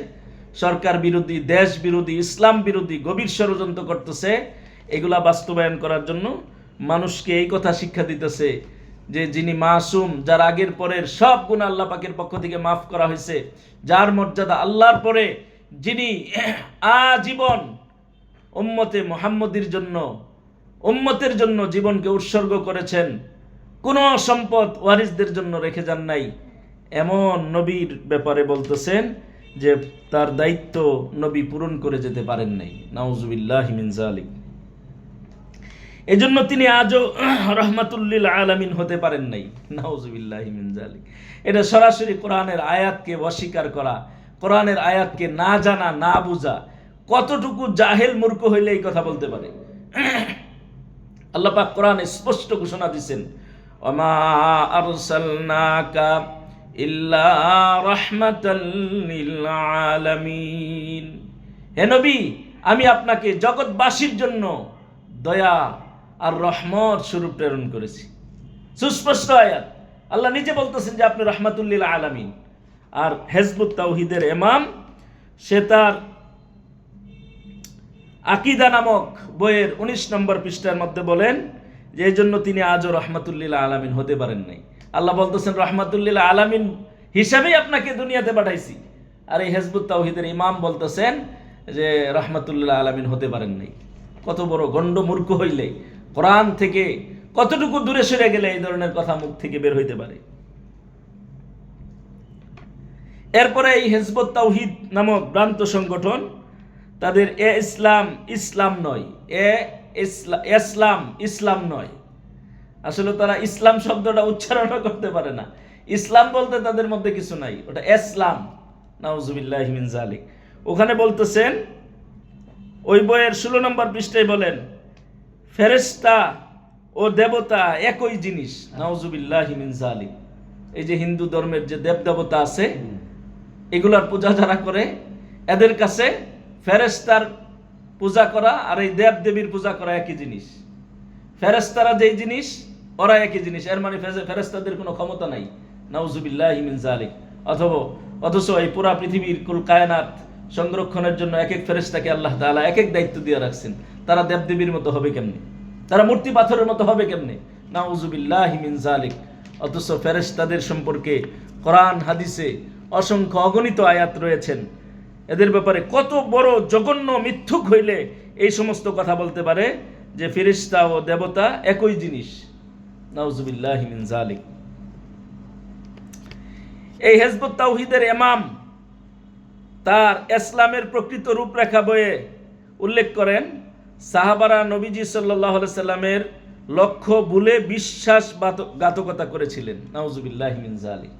সরকার বিরোধী, দেশ বিরোধী, ইসলাম বিরোধী গভীর ষড়যন্ত্র করতেছে, এগুলা বাস্তবায়ন করার জন্য মানুষকে এই কথা শিক্ষা দিতেছে যে যিনি মাসুম, যার আগের পরের সব গুনাহ আল্লাহ পাকের পক্ষ থেকে মাফ করা হয়েছে, যার মর্যাদা আল্লাহর পরে, যিনি আজীবন উম্মতে মুহাম্মদীর জন্য, উম্মতের জন্য জীবনকে উৎসর্গ করেছেন, কোনো সম্পদ ওয়ারিসদের জন্য রেখে যান নাই, এমন নবীর ব্যাপারে বলতেছেন যে তার দায়িত্ব নবী পূরণ করে যেতে পারেন নাই। নাউজুবিল্লাহি মিন যালিক। এজন্য তিনি আজও রাহমাতুল লিল আলামিন হতে পারেন নাই। নাউজুবিল্লাহি মিন যালিক। এটা সরাসরি কোরআনের আয়াতকে অস্বীকার করা, কোরআনের আয়াতকে না জানা, না বুঝা। কতটুকু জাহেল মূর্খ হইলে এই কথা বলতে পারে? আল্লাহ পাক কোরআনে স্পষ্ট ঘোষণা দিয়েছেন, ওমা আরসালনাকা ইল্লা রাহমাতাল লিল আলামিন। হে নবী, আমি আপনাকে জগৎবাসীর জন্য দয়া আর রহমত স্বরূপ প্রেরণ করেছি। সুস্পষ্ট আয়াত। আল্লাহ নিজে বলতেছেন যে আপনি রাহমাতুল লিল আলামিন। আর হিজবুত তাওহীদের ইমাম, সে তার আকীদা নামক বইয়ের 19 নম্বর পৃষ্ঠার মধ্যে বলেন যে এই জন্য তিনি আজও রাহমাতুল লিল আলামিন হতে পারেন নাই। আল্লাহ বলতেছেন রাহমাতুল লিল আলামিন হিসাবেই আপনাকে দুনিয়াতে পাঠাইছি। আর এই হিজবুত তাওহীদের ইমাম বলতেছেন যে রাহমাতুল লিল আলামিন হতে পারেন নাই। কত বড় গণ্ড মূর্খ হইলে, কোরআন থেকে কতটুকু দূরে সরে গেলে এই ধরনের কথা মুখ থেকে বের হইতে পারে? এরপরে এই হিজবুত তাওহীদ নামক ভ্রান্ত সংগঠন তাদের ইসলাম নয়, ইসলাম নয়। আসলে তারা ইসলাম শব্দটা উচ্চারণ করতে পারে না। ইসলাম বলতে তাদের মধ্যে কিছু নাই, ওটা ইসলাম। নাউজুবিল্লাহি মিন যালিক। ওখানে বলতেছেন, ওই বইয়ের 16 নম্বর পৃষ্ঠায় বলেন, ফেরেশতা ও দেবতা একই জিনিস। নাউজুবিল্লাহি মিন যালিক। এই যে হিন্দু ধর্মের যে দেবদেবতা আছে, এগুলার পূজা যারা করে, এদের কাছে ফেরেশতার পূজা করা আর এই দেব দেবীর পূজা করা একই জিনিস। ফেরেশতারা যেই জিনিস, ওরা একই জিনিস। এর মানে ফেরেশতাদের কোনো ক্ষমতা নাই। নাউজুবিল্লাহি মিন যালিক। অথচ এই পুরা পৃথিবীর কুল কায়নাত সংরক্ষণের জন্য এক এক ফেরেশতাকে আল্লাহ তাআলা এক এক দায়িত্ব দিয়ে রাখছেন। তারা দেবদেবীর মতো হবে কেমনে? তারা মূর্তি পাথরের মতো হবে কেমনে? নাউজুবিল্লাহি মিন যালিক। অথচ ফেরেশতাদের সম্পর্কে কোরআন হাদিসে অসংখ্য অগণিত আয়াত রয়েছেন। এদের ব্যাপারে কত বড় জঘন্য মিথ্যুক হইলে এই সমস্ত কথা বলতে পারে যে ফেরেশতা ও দেবতা একই জিনিস। নাউজুবিল্লাহি মিন যালিক। এই হিজবুত তাওহীদের ইমাম তার ইসলামের প্রকৃত রূপরেখা বইয়ে উল্লেখ করেন, সাহাবারা নবীজি সাল্লাল্লাহু আলাইহি সাল্লামের লক্ষ্য ভুলে বিশ্বাসঘাতকতা করেছিলেন। নাউজুবিল্লাহি মিন যালিক।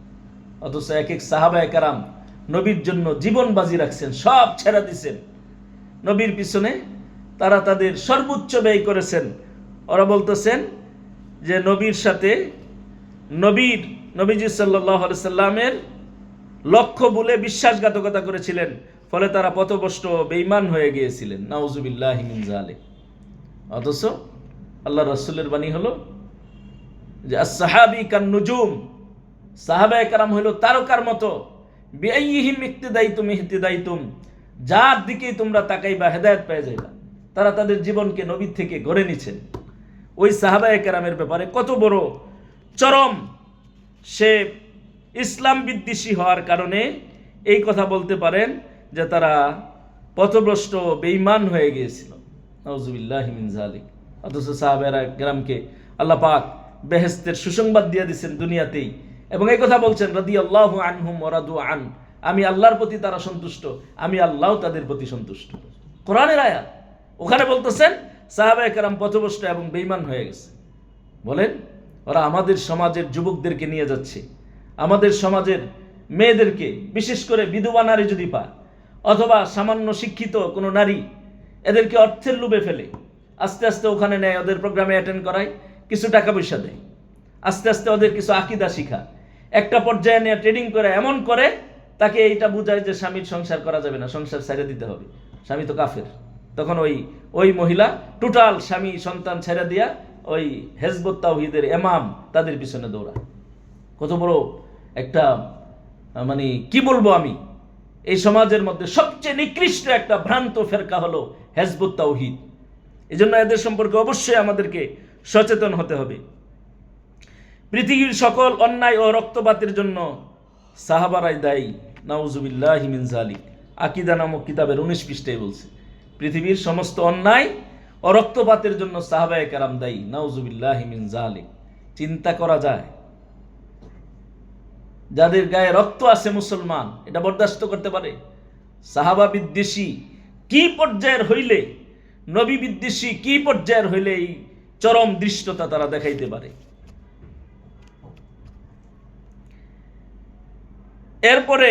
অথচ এক এক সাহাবায়ে কেরাম নবীর জন্য জীবন বাজি রাখছেন, সব ছেড়ে দিয়েছেন নবীর পিছনে। তারা তাদের সর্বোচ্চ ব্যয় করেছেন। ওরা বলতেছেন যে নবীর সাথে নবীজি সাল্লাল্লাহু আলাইহি সাল্লামের লক্ষ্য ভুলে বিশ্বাসঘাতকতা করেছিলেন, ফলে তারা পথভ্রষ্ট বেঈমান হয়ে গিয়েছিলেন। নাউজুবিল্লাহি মিন যালিক। অথচ আল্লাহ রাসূলের বাণী হলো যে as-sahabi kan-nujum, সাহাবায়ে কেরাম হলো তারকার মতো। বিআইয়িহিম ইক্তিদাইতুম ইহতিদাইতুম, যার দিকে তোমরা তাকাইবা হেদায়েত পেয়ে যাইবা। তারা তাদের জীবনকে নবীর থেকে গড়ে নিছেন। ওই সাহাবায়ে কেরামের ব্যাপারে কত বড় চরম সে ইসলাম বিদ্বেষী হওয়ার কারণে এই কথা বলতে পারেন যে তারা পথভ্রষ্ট বেঈমান হয়ে গিয়েছিল। নাউজুবিল্লাহি মিন যালিক। অথচ সাহাবায়ে কেরামকে আল্লাহ পাক বেহেশতের সুসংবাদ দিয়ে দিয়েছেন দুনিয়াতেই, এবং এই কথা বলছেন রাদিয়াল্লাহু আনহুম ওয়া রাদু আন, আমি আল্লাহর প্রতি তারা সন্তুষ্ট, আমি আল্লাহ তাদের প্রতি সন্তুষ্ট। কোরআনের আয়াত। ওখানে বলতেছেন সাহাবায়ে কেরাম পথভ্রষ্ট এবং বেঈমান হয়ে গেছে। বলেন, ওরা আমাদের সমাজের যুবকদেরকে নিয়ে যাচ্ছে, আমাদের সমাজের মেয়েদেরকে, বিশেষ করে বিধবা নারী যদি পায় অথবা সামান্য শিক্ষিত কোনো নারী, এদেরকে অর্থের লোভে ফেলে আস্তে আস্তে ওখানে নেয়, ওদের প্রোগ্রামে অ্যাটেন্ড করায়, কিছু টাকা পয়সা দেয়, আস্তে আস্তে ওদের কিছু আকীদা শিখা, একটা পর্যায়ে নিয়ে ট্রেডিং করে এমন করে তাকে এইটা বুঝায় যে স্বামীর সংসার করা যাবে না, সংসার ছেড়ে দিতে হবে, স্বামী তো কাফের। তখন ওই মহিলা টোটাল স্বামী সন্তান ছেড়ে দিয়া ওই হেজবুত তাওহীদের ইমাম তাদের পিছনে দৌড়ায়। কত বড় একটা মানে কি বলবো আমি, এই সমাজের মধ্যে সবচেয়ে নিকৃষ্ট একটা ভ্রান্ত ফেরকা হলো হেজবুত তাওহীদ। এই জন্য এদের সম্পর্কে অবশ্যই আমাদেরকে সচেতন হতে হবে। পৃথিবীর সকল অন্যায় ও রক্তপাতের জন্য সাহাবারাই দায়ী, নাউজুবিল্লাহি মিন যালিক। আকীদা নামক কিতাবের 19 পৃষ্ঠায় বলছে, পৃথিবীর সমস্ত অন্যায় ও রক্তপাতের জন্য সাহাবায়ে কেরাম দায়ী, নাউজুবিল্লাহি মিন যালিক। চিন্তা করা যায়, যাদের গায়ে রক্ত আছে মুসলমান এটা বরদাস্ত করতে পারে? সাহাবা বিদ্বেষী কি পর্যায়ের হইলে, নবী বিদ্বেষী কি পর্যায়ের হইলে এই চরম দৃষ্টতা তারা দেখাইতে পারে? এরপরে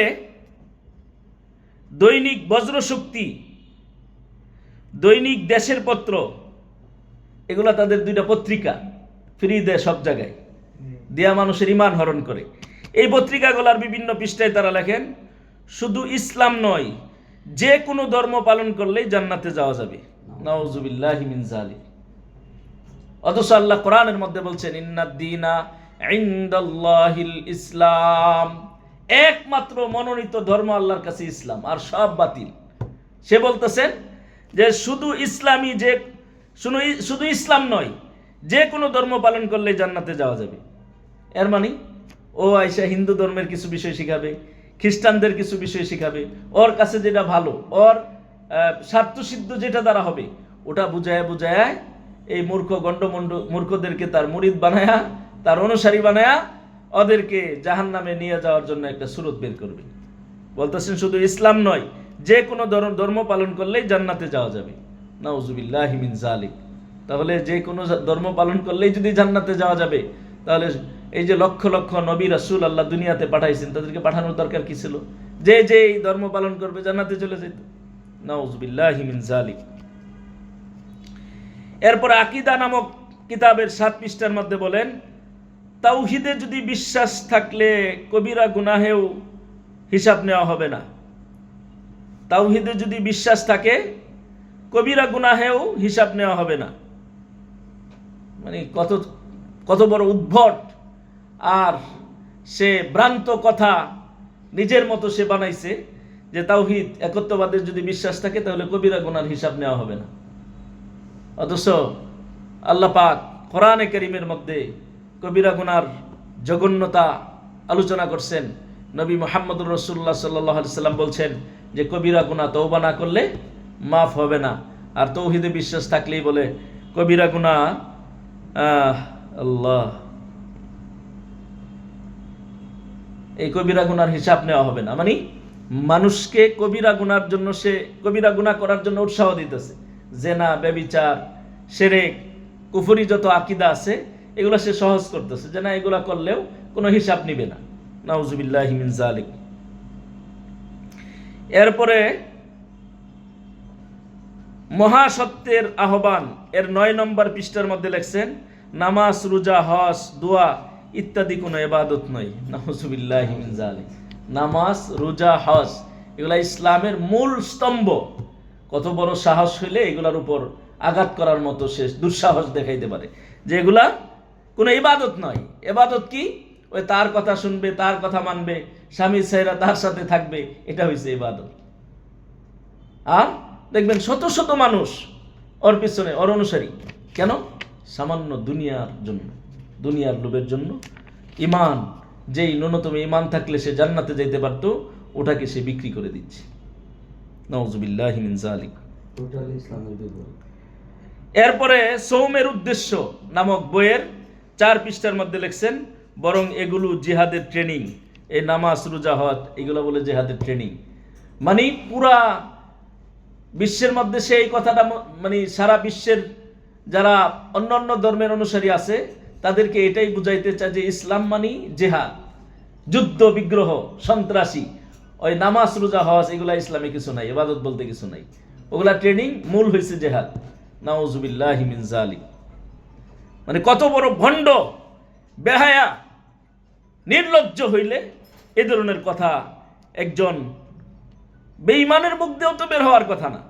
দৈনিক বজ্রশক্তি, দৈনিক দেশের পত্র, এগুলা তাদের 2টা পত্রিকা ফ্রি দেয়, সব জায়গায় দেয়া মানুষের ঈমান হরণ করে। এই পত্রিকাগুলার বিভিন্ন পৃষ্ঠায় তারা লেখেন, শুধু ইসলাম নয়, যে কোনো ধর্ম পালন করলেই জান্নাতে যাওয়া যাবে, নাউজুবিল্লাহি মিন যালিক। অথচ আল্লাহ কোরআনের মধ্যে বলছেন, ইন্নাদ-দীনা ইনদাল্লাহিল ইসলাম, একমাত্র মনোনীত ধর্ম আল্লাহর কাছে ইসলাম, আর সব বাতিল। সে বলতেছেন যে শুধু ইসলামী, যে শুধু ইসলাম নয়, যে কোনো ধর্ম পালন করলে জান্নাতে যাওয়া যাবে। এর মানে ও আইসা হিন্দু ধর্মের কিছু বিষয় শিখাবে, খ্রিস্টানদের কিছু বিষয় শিখাবে, ওর কাছে যেটা ভালো, ওর স্বার্থসিদ্ধ যেটা দ্বারা হবে ওটা বুঝায় বুঝায় এই মূর্খ গণ্ডমণ্ড মূর্খদেরকে তার মুরিদ বানায়া, তার অনুসারী বানায়া ওদেরকে জাহান্নামে নিয়ে যাওয়ার জন্য একটা সুরত বের করবে। বলতেছেন শুধু ইসলাম নয়, যে কোনো ধর্ম পালন করলেই জান্নাতে যাওয়া যাবে, নাউজুবিল্লাহি মিন যালিক। তাহলে যে কোনো ধর্ম পালন করলেই যদি জান্নাতে যাওয়া যাবে, তাহলে এই যে লক্ষ লক্ষ নবী রাসূল আল্লাহ দুনিয়াতে পাঠাইছেন, তাদেরকে পাঠানোর দরকার কি ছিল? যে এই ধর্ম পালন করবে জান্নাতে চলে যেত, নাউজুবিল্লাহি মিন যালিক। এরপর আকীদা নামক কিতাবের 7 পৃষ্ঠার মধ্যে বলেন, তাওহীদে যদি বিশ্বাস থাকলে কবিরা গুনাহেও হিসাব নেওয়া হবে না। তাওহীদে যদি বিশ্বাস থাকে কবিরা গুনাহেও হিসাব নেওয়া হবে না। মানে কত বড় উদ্ভট, আর সে ভ্রান্ত কথা নিজের মতো সে বানাইছে যে তাওহীদ একত্ববাদের যদি বিশ্বাস থাকে তাহলে কবিরা গুনার হিসাব নেওয়া হবে না। অথচ আল্লাহ পাক কোরআনে কারীমের মধ্যে কবিরা গুনার জঘন্যতা আলোচনা করছেন। নবী মুহাম্মদুর রাসূলুল্লাহ সাল্লাল্লাহু আলাইহি সাল্লাম বলছেন যে কবিরা গুনাহ তওবা না করলে মাফ হবে না, আর তাওহীদে বিশ্বাস থাকলেই বলে কবিরা গুনাহ আল্লাহ এই কবিরা গুনার হিসাব নেওয়া হবে না। মানে মানুষকে কবিরা গুনার জন্য, সে কবিরা গুনাহ করার জন্য উৎসাহ দিতেছে। জেনা, ব্যভিচার, শিরক, কুফরি যত আকীদা আছে এগুলো সে সহজ করতেছে যে না, এগুলা করলেও কোনো হিসাব নিবে না, নাউজুবিল্লাহি মিন যালিক। এরপরে মহাসত্যের আহ্বান এর 9 নম্বর পৃষ্ঠার মধ্যে লেখছেন, নামাজ, রোজা, হজ, দোয়া ইত্যাদি কোনো ইবাদত নয়, নাউজুবিল্লাহি মিন যালিক। নামাজ, রোজা, হজ এগুলা ইসলামের মূল স্তম্ভ। কত বড় সাহস হইলে এগুলার উপর আঘাত করার মতো সে দুঃসাহস দেখাইতে পারে যে এগুলা কোনো ইবাদত নয়। ইবাদত কি? ওই তার কথা শুনবে, তার কথা মানবে, স্বামী ছেড়ে তার সাথে থাকবে, এটা হইছে ইবাদত। আর দেখবেন শত শত মানুষ ওর পিছনে, ওর অনুসারী। কেন? সামান্য দুনিয়ার জন্য, দুনিয়ার লোভের জন্য। ঈমান, যেই ন্যূনতম ঈমান থাকলে সে জান্নাতে যাইতে পারত, ওটাকে সে বিক্রি করে দিচ্ছে, নাউজুবিল্লাহি মিন যালিক। টোটাল ইসলামের বিপরীত। এরপরে সৌমের উদ্দেশ্য নামক বইয়ের 4 পৃষ্ঠার মধ্যে লিখছেন, বরং এগুলো জিহাদের ট্রেনিং। এই নামাজ, রোজা, হজ এগুলো বলে জিহাদের ট্রেনিং। মানে পুরা বিশ্বের মধ্যে সে এই কথাটা মানে সারা বিশ্বের যারা অন্যান্য ধর্মের অনুসারী আছে তাদেরকে এটাই বুঝাইতে চায় যে ইসলাম মানি জেহাদ, যুদ্ধ বিগ্রহ, সন্ত্রাসী, ওই নামাজ রোজা হজ এগুলা ইসলামে কিছু নাই, ইবাদত বলতে কিছু নাই, ওগুলা ট্রেনিং, মূল হয়েছে জেহাদ। নাউজুবিল্লাহি মিন যালিক। মানে কত বড় ভণ্ড, বেহায়া, নির্লজ্জ হইলে এ ধরনের কথা একজন বেঈমানের মুখ দিয়েও তো বের হওয়ার কথা না,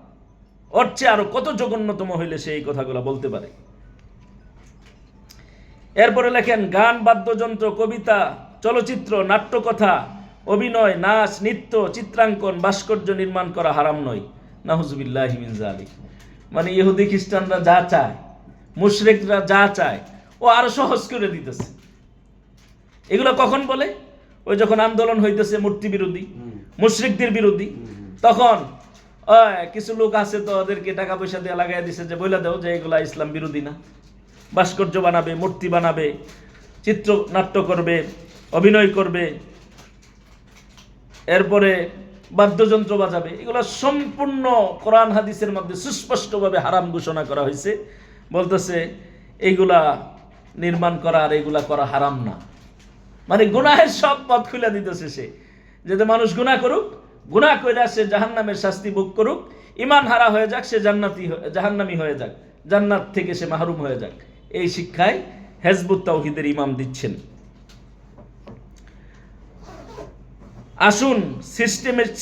ওর চেয়ে আরো কত জঘন্যতম হইলে সে এই কথাগুলো বলতে পারে। এরপরে লেখেন, গান, বাদ্যযন্ত্র, কবিতা, চলচ্চিত্র, নাট্যকথা, অভিনয়, নাচ, নৃত্য, চিত্রাঙ্কন, ভাস্কর্য নির্মাণ করা হারাম নয়। নাউজুবিল্লাহি মিন যালিক। মানে ইহুদি খ্রিস্টানরা যা চায়, মুশরিকরা যা চায়, ও আরো সহজ করে দিতেছে। এগুলো কখন বলে? ওই যখন আন্দোলন হইতেছে মূর্তি বিরোধী, মুশরিকদের বিরোধী, তখন কিছু লোক আছে তো ওদেরকে টাকা পয়সা দিয়ে লাগাই দিছে যে বলে দাও যে এগুলা ইসলাম বিরোধী না। ভাস্কর্য বানাবে, মূর্তি বানাবে, চিত্র নাট্য করবে, অভিনয় করবে, এরপরে বাদ্যযন্ত্র বাজাবে। এগুলা সম্পূর্ণ কোরআন হাদিসের মধ্যে সুস্পষ্টভাবে হারাম ঘোষণা করা হয়েছে। বলতেছে এইগুলা নির্মাণ করা আর এগুলা করা হারাম না। মানে গুনাহের সব পথ খুলে দিতেছে সে, যাতে মানুষ গুনাহ করুক, গুনাহ কইরা সে জাহান্নামের শাস্তি ভোগ করুক, ঈমান হারা হয়ে যাক, সে জাহান্নামী হয়ে যাক, জান্নাত থেকে সে মাহরুম হয়ে যাক। এই শিক্ষায় হিজবুত তাওহীদের ইমাম দিচ্ছেন। আসুন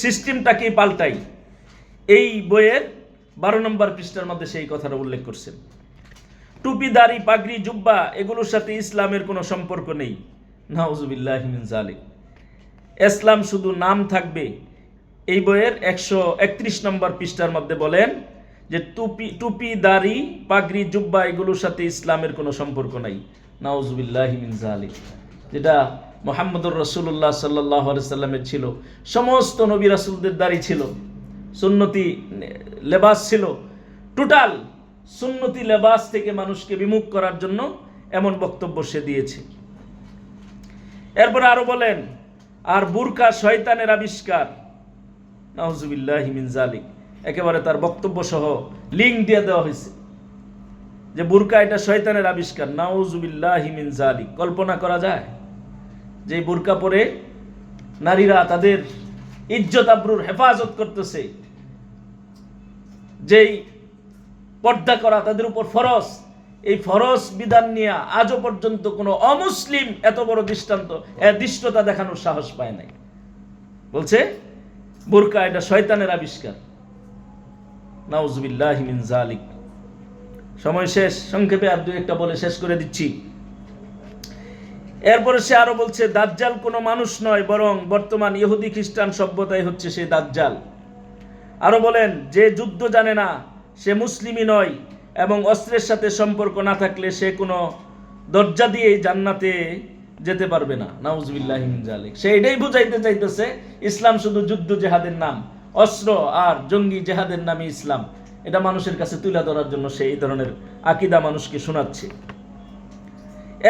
সিস্টেমটাকে পাল্টাই। এই বইয়ের 12 নম্বর পৃষ্ঠার মধ্যে সেই কথাটা উল্লেখ করছেন। টুপি, দাড়ি, পাগড়ি, জুব্বা এগুলোর সাথে ইসলামের কোনো সম্পর্ক নেই। নাউজুবিল্লাহি মিন যালিক। ইসলাম শুধু নাম থাকবে। এই বইয়ের 131 নম্বর পৃষ্ঠার মধ্যে বলেন যে টুপি, দাড়ি, পাগড়ি, জুব্বা এগুলোর সাথে ইসলামের কোনো সম্পর্ক নাই। নাউজুবিল্লাহি মিন যালিক। যেটা মুহাম্মদুর রাসূলুল্লাহ সাল্লাল্লাহু আলাইহি সাল্লামের ছিল, সমস্ত নবী রাসূলদের দাড়ি ছিল, সুন্নতি লেবাস ছিল, টোটাল সুন্নতি লেবাস থেকে মানুষকে বিমুখ করার জন্য এমন বক্তব্য সে দিয়েছে। এরপর আরো বলেন, আর বুরকা শয়তানের আবিষ্কার। নাউজুবিল্লাহি মিন যালিক। একেবারে তার বক্তব্য সহ লিঙ্ক দিয়ে দেওয়া হয়েছে যে বুরকা এটা শয়তানের আবিষ্কার। নাউজুবিল্লাহি মিন যালিক। কল্পনা করা যায় যে বুরকা পরে নারীরা তাদের ইজ্জত আবরুর হেফাজত করতেছে, যেই পর্দা করা তাদের উপর ফরজ, এই ফরজ বিধান নিয়ে আজও পর্যন্ত কোনো অমুসলিম এত বড় দৃষ্টতা দেখানোর সাহস পায় নাই। বলছে বুরকা এটা শয়তানের আবিষ্কার। নাউজুবিল্লাহি মিন যালিক। সময় শেষ, সংক্ষেপে আর দুই একটা বলে শেষ করে দিচ্ছি। এরপরে সে আরো বলছে, দাজ্জাল কোনো মানুষ নয়, বরং বর্তমান ইহুদি খ্রিস্টান সভ্যতাই হচ্ছে সেই দাজ্জাল। আরো বলেন, যে যুদ্ধ জানে না সে মুসলিমই নয়, এবং অস্ত্রের সাথে সম্পর্ক না থাকলে সে কোনো দরজা দিয়েই জান্নাতে যেতে পারবে না। নাউজুবিল্লাহি মিন যালিক। সে এটাই বুঝাইতে চাইতেছে ইসলাম শুধু যুদ্ধ জেহাদের নাম, অস্ত্র আর জঙ্গি জেহাদের নামে ইসলাম। এটা মানুষের কাছে তুলে ধরার জন্য সে এই ধরনের আকীদা মানুষকে শোনাচ্ছে।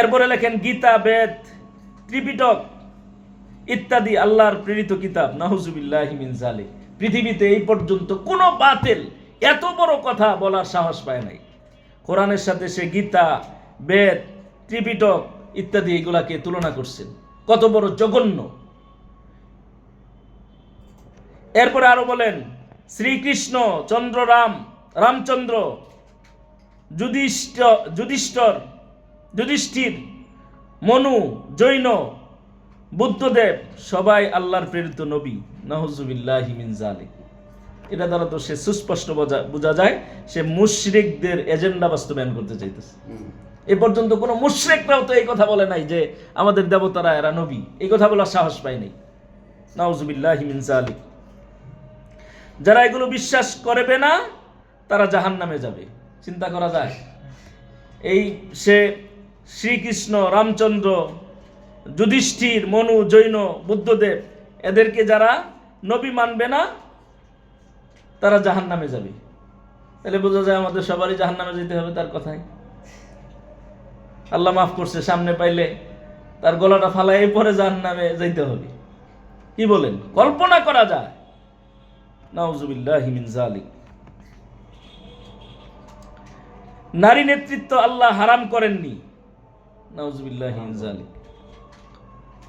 এরপরে লেখেন, গীতা, বেদ, ত্রিপিটক ইত্যাদি আল্লাহর প্রেরিত কিতাব। নাউজুবিল্লাহি মিন যালিক। পৃথিবীতে এই পর্যন্ত কোনো বাতিল এত বড় কথা বলার সাহস পায় নাই। কোরআনের সাথে সে গীতা, বেদ, ত্রিপিটক ইত্যাদি এগুলাকে তুলনা করছেন। কত বড় জঘন্য। এরপরে আরো বলেন, শ্রীকৃষ্ণ, রামচন্দ্র, যুধিষ্ঠির, মনু, জৈন, বুদ্ধদেব সবাই আল্লাহর প্রেরিত নবী। নাউজুবিল্লাহি মিন যালিক। এটা দ্বারা তো সে সুস্পষ্ট বোঝা যায় সে মুশরিকদের এজেন্ডা বাস্তবায়ন করতে চাইতেছে। এ পর্যন্ত কোনো মুশরিকরাও তো এই কথা বলে নাই যে আমাদের দেবতারা এরা নবী, এই কথা বলার সাহস পায় নাই। নাউজুবিল্লাহি মিন যালিক। যারা এগুলো বিশ্বাস করবে না তারা জাহান্নামে যাবে। চিন্তা করা যায়, এই সে শ্রীকৃষ্ণ, রামচন্দ্র, যুধিষ্ঠির, মনু, জৈন, বুদ্ধদেব এদেরকে যারা নবী মানবে না তারা জাহান্নামে যাবে। তাহলে বোঝা যায় আমাদের সবারই জাহান্নামে যেতে হবে তার কথায়। আল্লাহ মাফ করছে, সামনে পাইলে তার গলাটা ফালাই পরে জাহান্নামে যাইতে হবে। কি বলেন? কল্পনা করা যায়? নাউজুবিল্লাহি মিন যালিক। নারী নেতৃত্ব আল্লাহ হারাম করেননি, নাউজুবিল্লাহি মিন যালিক।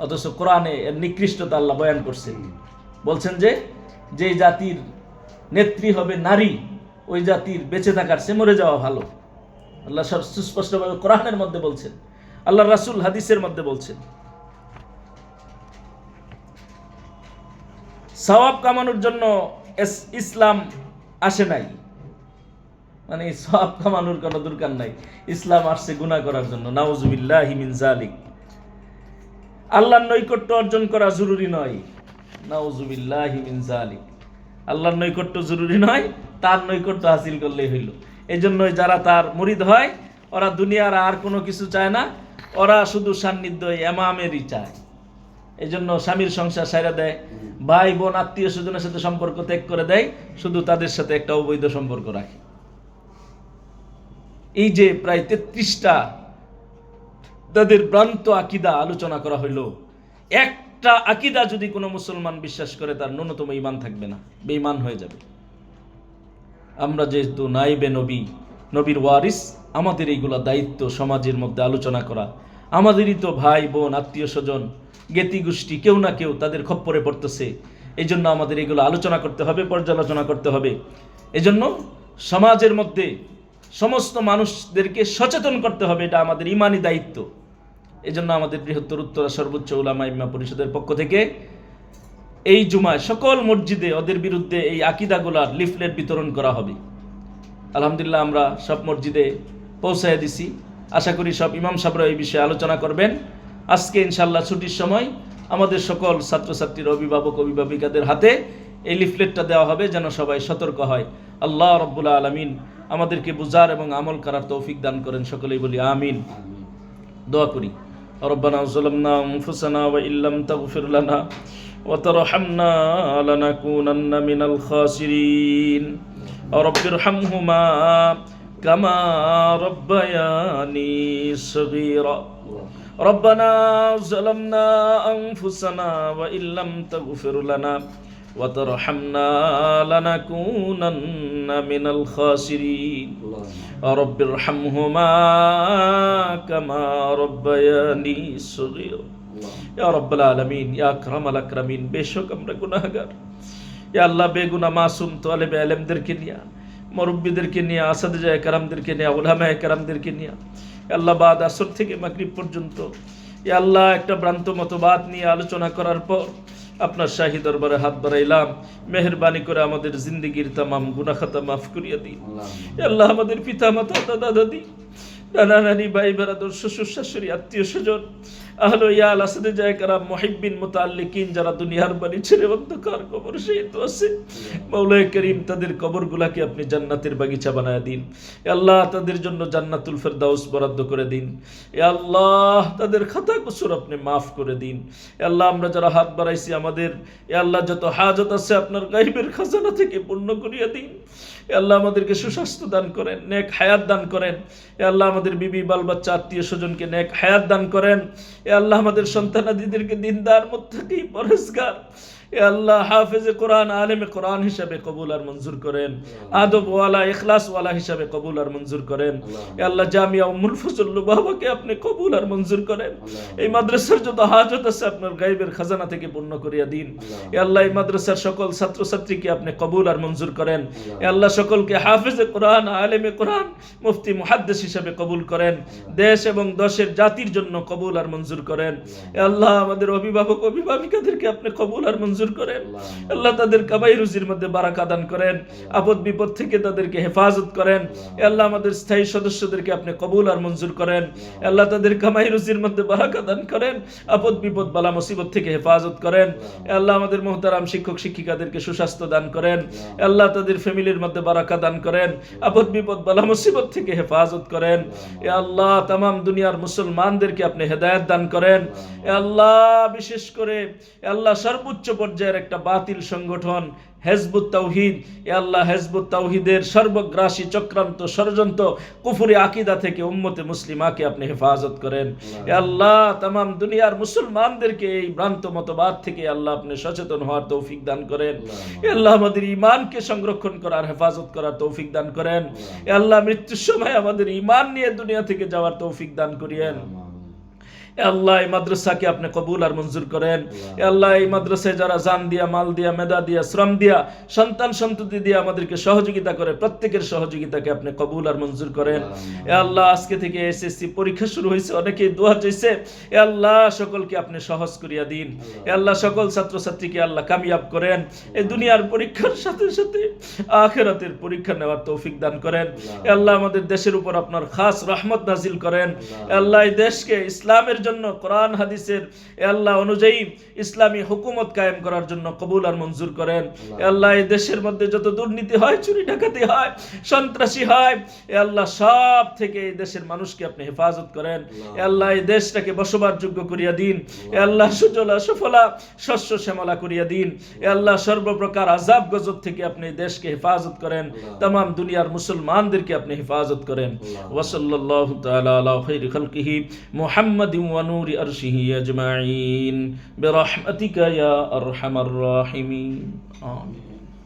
অথচ কোরআনে এর নিকৃষ্টতা আল্লাহ বয়ান করছেন, বলছেন যে যেই জাতির নেত্রী হবে নারী, ওই জাতির বেঁচে থাকার চেয়ে মরে যাওয়া ভালো। আল্লাহ সুস্পষ্টভাবে কোরআনের মধ্যে বলছেন, আল্লাহ রাসূল হাদিসের মধ্যে বলছেন। সওয়াব কামানোর জন্য ইসলাম আসে নাই, মানে সওয়াব কামানোর কোনো দরকার নাই, ইসলাম আসছে গুনাহ করার জন্য। নাউজুবিল্লাহি মিন যালিক। আল্লাহর নৈকট্য অর্জন করা জরুরি নয়, নাউজুবিল্লাহি মিন যালিক। আল্লাহর নৈকট্য জরুরি নয়, তার নৈকট্য হাসিল করলেই হইল। এই জন্যই যারা তার মুরিদ হয়, ওরা দুনিয়ার আর কোনো কিছু চায় না, ওরা শুধু সান্নিধ্য ইমামেরই চায়। এই জন্য স্বামীর সংসার ছাইরা দেয়, ভাই বোন আত্মীয় স্বজনের সাথে সম্পর্ক ত্যাগ করে দেয়, শুধু তাদের সাথে একটা অবৈধ সম্পর্ক রাখে। এই যে প্রায় 33টা তাদের ভ্রান্ত আকীদা আলোচনা করা হইল, একটা আকীদা যদি কোনো মুসলমান বিশ্বাস করে, তার ন্যূনতম ঈমান থাকবে না, বেঈমান হয়ে যাবে। আমরা যেহেতু নাইবে নবী, নবীর ওয়ারিস, আমাদের এইগুলা দায়িত্ব সমাজের মধ্যে আলোচনা করা। আমাদেরই তো ভাই বোন আত্মীয় স্বজন জ্ঞাতি গোষ্ঠী কেউ না কেউ তাদের খপ্পরে পড়তেছে। এই জন্য আমাদের এগুলো আলোচনা করতে হবে, পর্যালোচনা করতে হবে। এজন্য সমাজের মধ্যে সমস্ত মানুষদেরকে সচেতন করতে হবে, এটা আমাদের ইমানি দায়িত্ব। এজন্য আমাদের বৃহত্তর উত্তরা সর্বোচ্চ উলামা ইম্মা পরিষদের পক্ষ থেকে এই জুমায় সকল মসজিদে ওদের বিরুদ্ধে এই আকীদাগুলার লিফলেট বিতরণ করা হবে। আলহামদুলিল্লাহ আমরা সব মসজিদে পৌঁছায় দিছি। আশা করি সব ইমাম সাহেবরা এই বিষয়ে আলোচনা করবেন। আজকে ইনশাআল্লাহ ছুটির সময় আমাদের সকল ছাত্রছাত্রীর অভিভাবক অভিভাবিকাদের হাতে এই লিফলেটটা দেওয়া হবে, যেন সবাই সতর্ক হয়। আল্লাহ রাব্বুল আলামিন আমাদেরকে বুঝার এবং আমল করার তৌফিক দান করেন, সকলেই বলি আমিন। দোয়া করি। রব্বানা যালামনা আনফুসানা ওয়া ইল্লাম তাগফির লানা ওয়া তারহামনা লানাকুনান্না মিনাল খাসিরিন। রব্বিরহামহুমা কামা রব্বায়ানি সগীরা। ربنا ظلمنا أنفسنا وإن لم تغفر لنا وترحمنا لنكونن من الخاسرين رب ارحمهما كما ربياني صغيرا يا رب العالمين يا أكرم الأكرمين বেশক আমরা গুনাহগার, ইয়া আল্লাহ বেগুনাহ মাসুম তালেবে ইলমদেরকে নিয়া, মুরব্বিদেরকে নিয়া, আসাদিজায়ে কেরামদেরকে নিয়া, উলামায়ে কেরামদেরকে নিয়া, আল্লাহ বাদ আসর থেকে মাগরিব পর্যন্ত ইয়া আল্লাহ একটা ভ্রান্ত মতবাদ নিয়ে আলোচনা করার পর আপনার শাহী দরবারে হাত বাড়াইলাম। মেহেরবানি করে আমাদের জিন্দেগির তামাম গুনাহ খাতা মাফ করিয়া দিন। ইয়া আল্লাহ আমাদের পিতা মাতা দাদা দাদি নানা নানি ভাই বেরাদর শ্বশুর শাশুড়ি আত্মীয় স্বজন আহলে ইয়াল আসাদিজায়ে কেরাম মুহিব্বিন মুতাআল্লিকিন যারা দুনিয়ার বাড়ি ছেড়ে অন্ধকার কবর শহীদ আছে, মাওলায়ে করিম তাদের কবরগুলোকে আপনি জান্নাতের বাগিচা বানায় দিন। ইয়া আল্লাহ তাদের জন্য জান্নাতুল ফেরদাউস বরাদ্দ করে দিন। ইয়া আল্লাহ তাদের খাতা কুসুর আপনি মাফ করে দিন। ইয়া আল্লাহ আমরা যারা হাত বাড়াইছি আমাদের ইয়া আল্লাহ যত হাজত আছে আপনার গায়বের খাজানা থেকে পূর্ণ করিয়া দিন। ইয়া আল্লাহ আমাদেরকে সুস্বাস্থ্য দান করেন, নেক হায়াত দান করেন। ইয়া আল্লাহ আমাদের বিবি বাল বাচ্চা আত্মীয় স্বজনকে নেক হায়াত দান করেন। এ আল্লাহ আমাদের সন্তানাদিদেরকে দিনদার মুত্তাকি পরহেজগার এ আল্লাহ হাফেজে কোরআন আলেমে কোরআন হিসাবে কবুল আর মঞ্জুর করেন, আদব ওয়ালা ইখলাস ওয়ালা হিসাবে কবুল আর মঞ্জুর করেন। এ আল্লাহ জামিয়া উম্মুল ফজল লুবাবাকে আপনি কবুল আর মঞ্জুর করেন। এই মাদ্রাসার যত হাজত আছে আপনার গায়বের খাজানা থেকে পূর্ণ করিয়া দিন। এ আল্লাহ এই মাদ্রাসার সকল ছাত্রছাত্রীকে আপনি কবুল আর মঞ্জুর করেন। এ আল্লাহ সকলকে হাফেজে কোরআন আলেমে কোরআন মুফতি মুহাদ্দিস হিসাবে কবুল করেন। দেশ এবং দেশের জাতির জন্য কবুল আর মঞ্জুর করেন। এ আল্লাহ আমাদের অভিভাবক অভিভাবিকাদেরকে আপনি কবুল আর মঞ্জুর করেন। আল্লাহ তাদের কামাই রুজির মধ্যে বারাকা দান করেন, আপদ বিপদ থেকে তাদেরকে হেফাজত করেন। এ আল্লাহ আমাদের স্থায়ী সদস্যদেরকে আপনি কবুল আর মঞ্জুর করেন। আল্লাহ তাদের কামাই রুজির মধ্যে বারাকা দান করেন, আপদ বিপদ বালা মুসিবত থেকে হেফাজত করেন। এ আল্লাহ আমাদের মুহতারাম শিক্ষক শিক্ষিকাদেরকে সুস্বাস্থ্য দান করেন। এ আল্লাহ তাদের ফ্যামিলির মধ্যে বারাকা দান করেন, আপদ বিপদ বালা মুসিবত থেকে হেফাজত করেন। এ আল্লাহ তামাম দুনিয়ার মুসলমানদেরকে আপনি হেদায়েত দান করেন। এ আল্লাহ, বিশেষ করে এ আল্লাহ সর্বোচ্চ পর্যায়ের একটা বাতিল সংগঠন হেজবুত তাওহীদ, এ আল্লাহ হেজবুত তাওহীদের সর্বগ্রাসী চক্রান্ত ষড়যন্ত্র কুফরি আকীদা থেকে উম্মতে মুসলিমাকে আপনি হেফাজত করেন। এ আল্লাহ, তামাম দুনিয়ার মুসলমানদেরকে এই ভ্রান্ত মতবাদ থেকে আল্লাহ আপনি সচেতন হওয়ার তৌফিক দান করেন। এ আল্লাহ, আমাদের ঈমানকে সংরক্ষণ করার, হেফাজত করার তৌফিক দান করেন। এ আল্লাহ, মৃত্যুর সময় আমাদের ঈমান নিয়ে দুনিয়া থেকে যাওয়ার তৌফিক দান করিয়েন। আল্লাহ, এই মাদ্রাসাকে আপনি কবুল আর মঞ্জুর করেন। আল্লাহ, এই মাদ্রাসায় যারা জান দিয়া, মাল দিয়া, মেধা দিয়া, শ্রম দিয়া, সন্তান সন্ততি দিয়ে আমাদেরকে সহযোগিতা করে, প্রত্যেকের সহযোগিতাকে আপনি কবুল আর মঞ্জুর করেন। আল্লাহ, আজকে থেকে এসএসসি পরীক্ষা শুরু হয়েছে, অনেকেই দোয়া চাইছে। আল্লাহ, সকলকে আপনি সহজ করিয়া দিন। আল্লাহ, সকল ছাত্রছাত্রীকে আল্লাহ কামিয়াব করেন। এই দুনিয়ার পরীক্ষার সাথে সাথে আখিরাতের পরীক্ষা নেওয়ার তৌফিক দান করেন। আল্লাহ, আমাদের দেশের উপর আপনার খাস রহমত নাজিল করেন। আল্লাহ, এই দেশকে ইসলামের জন্য, কোরআন হাদিসের আল্লাহ অনুযায়ী ইসলামী হুকুমত কায়েম করার জন্য কবুল আর মঞ্জুর করেন। আল্লাহ, এই দেশের মধ্যে যত দুর্নীতি হয়, চুরি ডাকাতি হয়, সন্ত্রাসী হয়, আল্লাহ সব থেকে এই দেশের মানুষকে আপনি হেফাজত করেন। আল্লাহ, এই দেশটাকে বসবাস যোগ্য করিয়া দিন। আল্লাহ, সুজলা সুফলা শস্য শ্যামলা করিয়া দিন। আল্লাহ, সর্বপ্রকার আযাব গজব থেকে আপনি দেশকে হেফাজত করেন। তামাম দুনিয়ার মুসলমানদেরকে আপনি হেফাজত করেন। ওয়া সাল্লাল্লাহু তাআলা আলা খায়রি খালকিহি মুহাম্মাদিন ওয়া নূরি আরশিহি আজমাইন বিরহমাতিকা ইয়া আরহামার রাহিমিন। আমিন।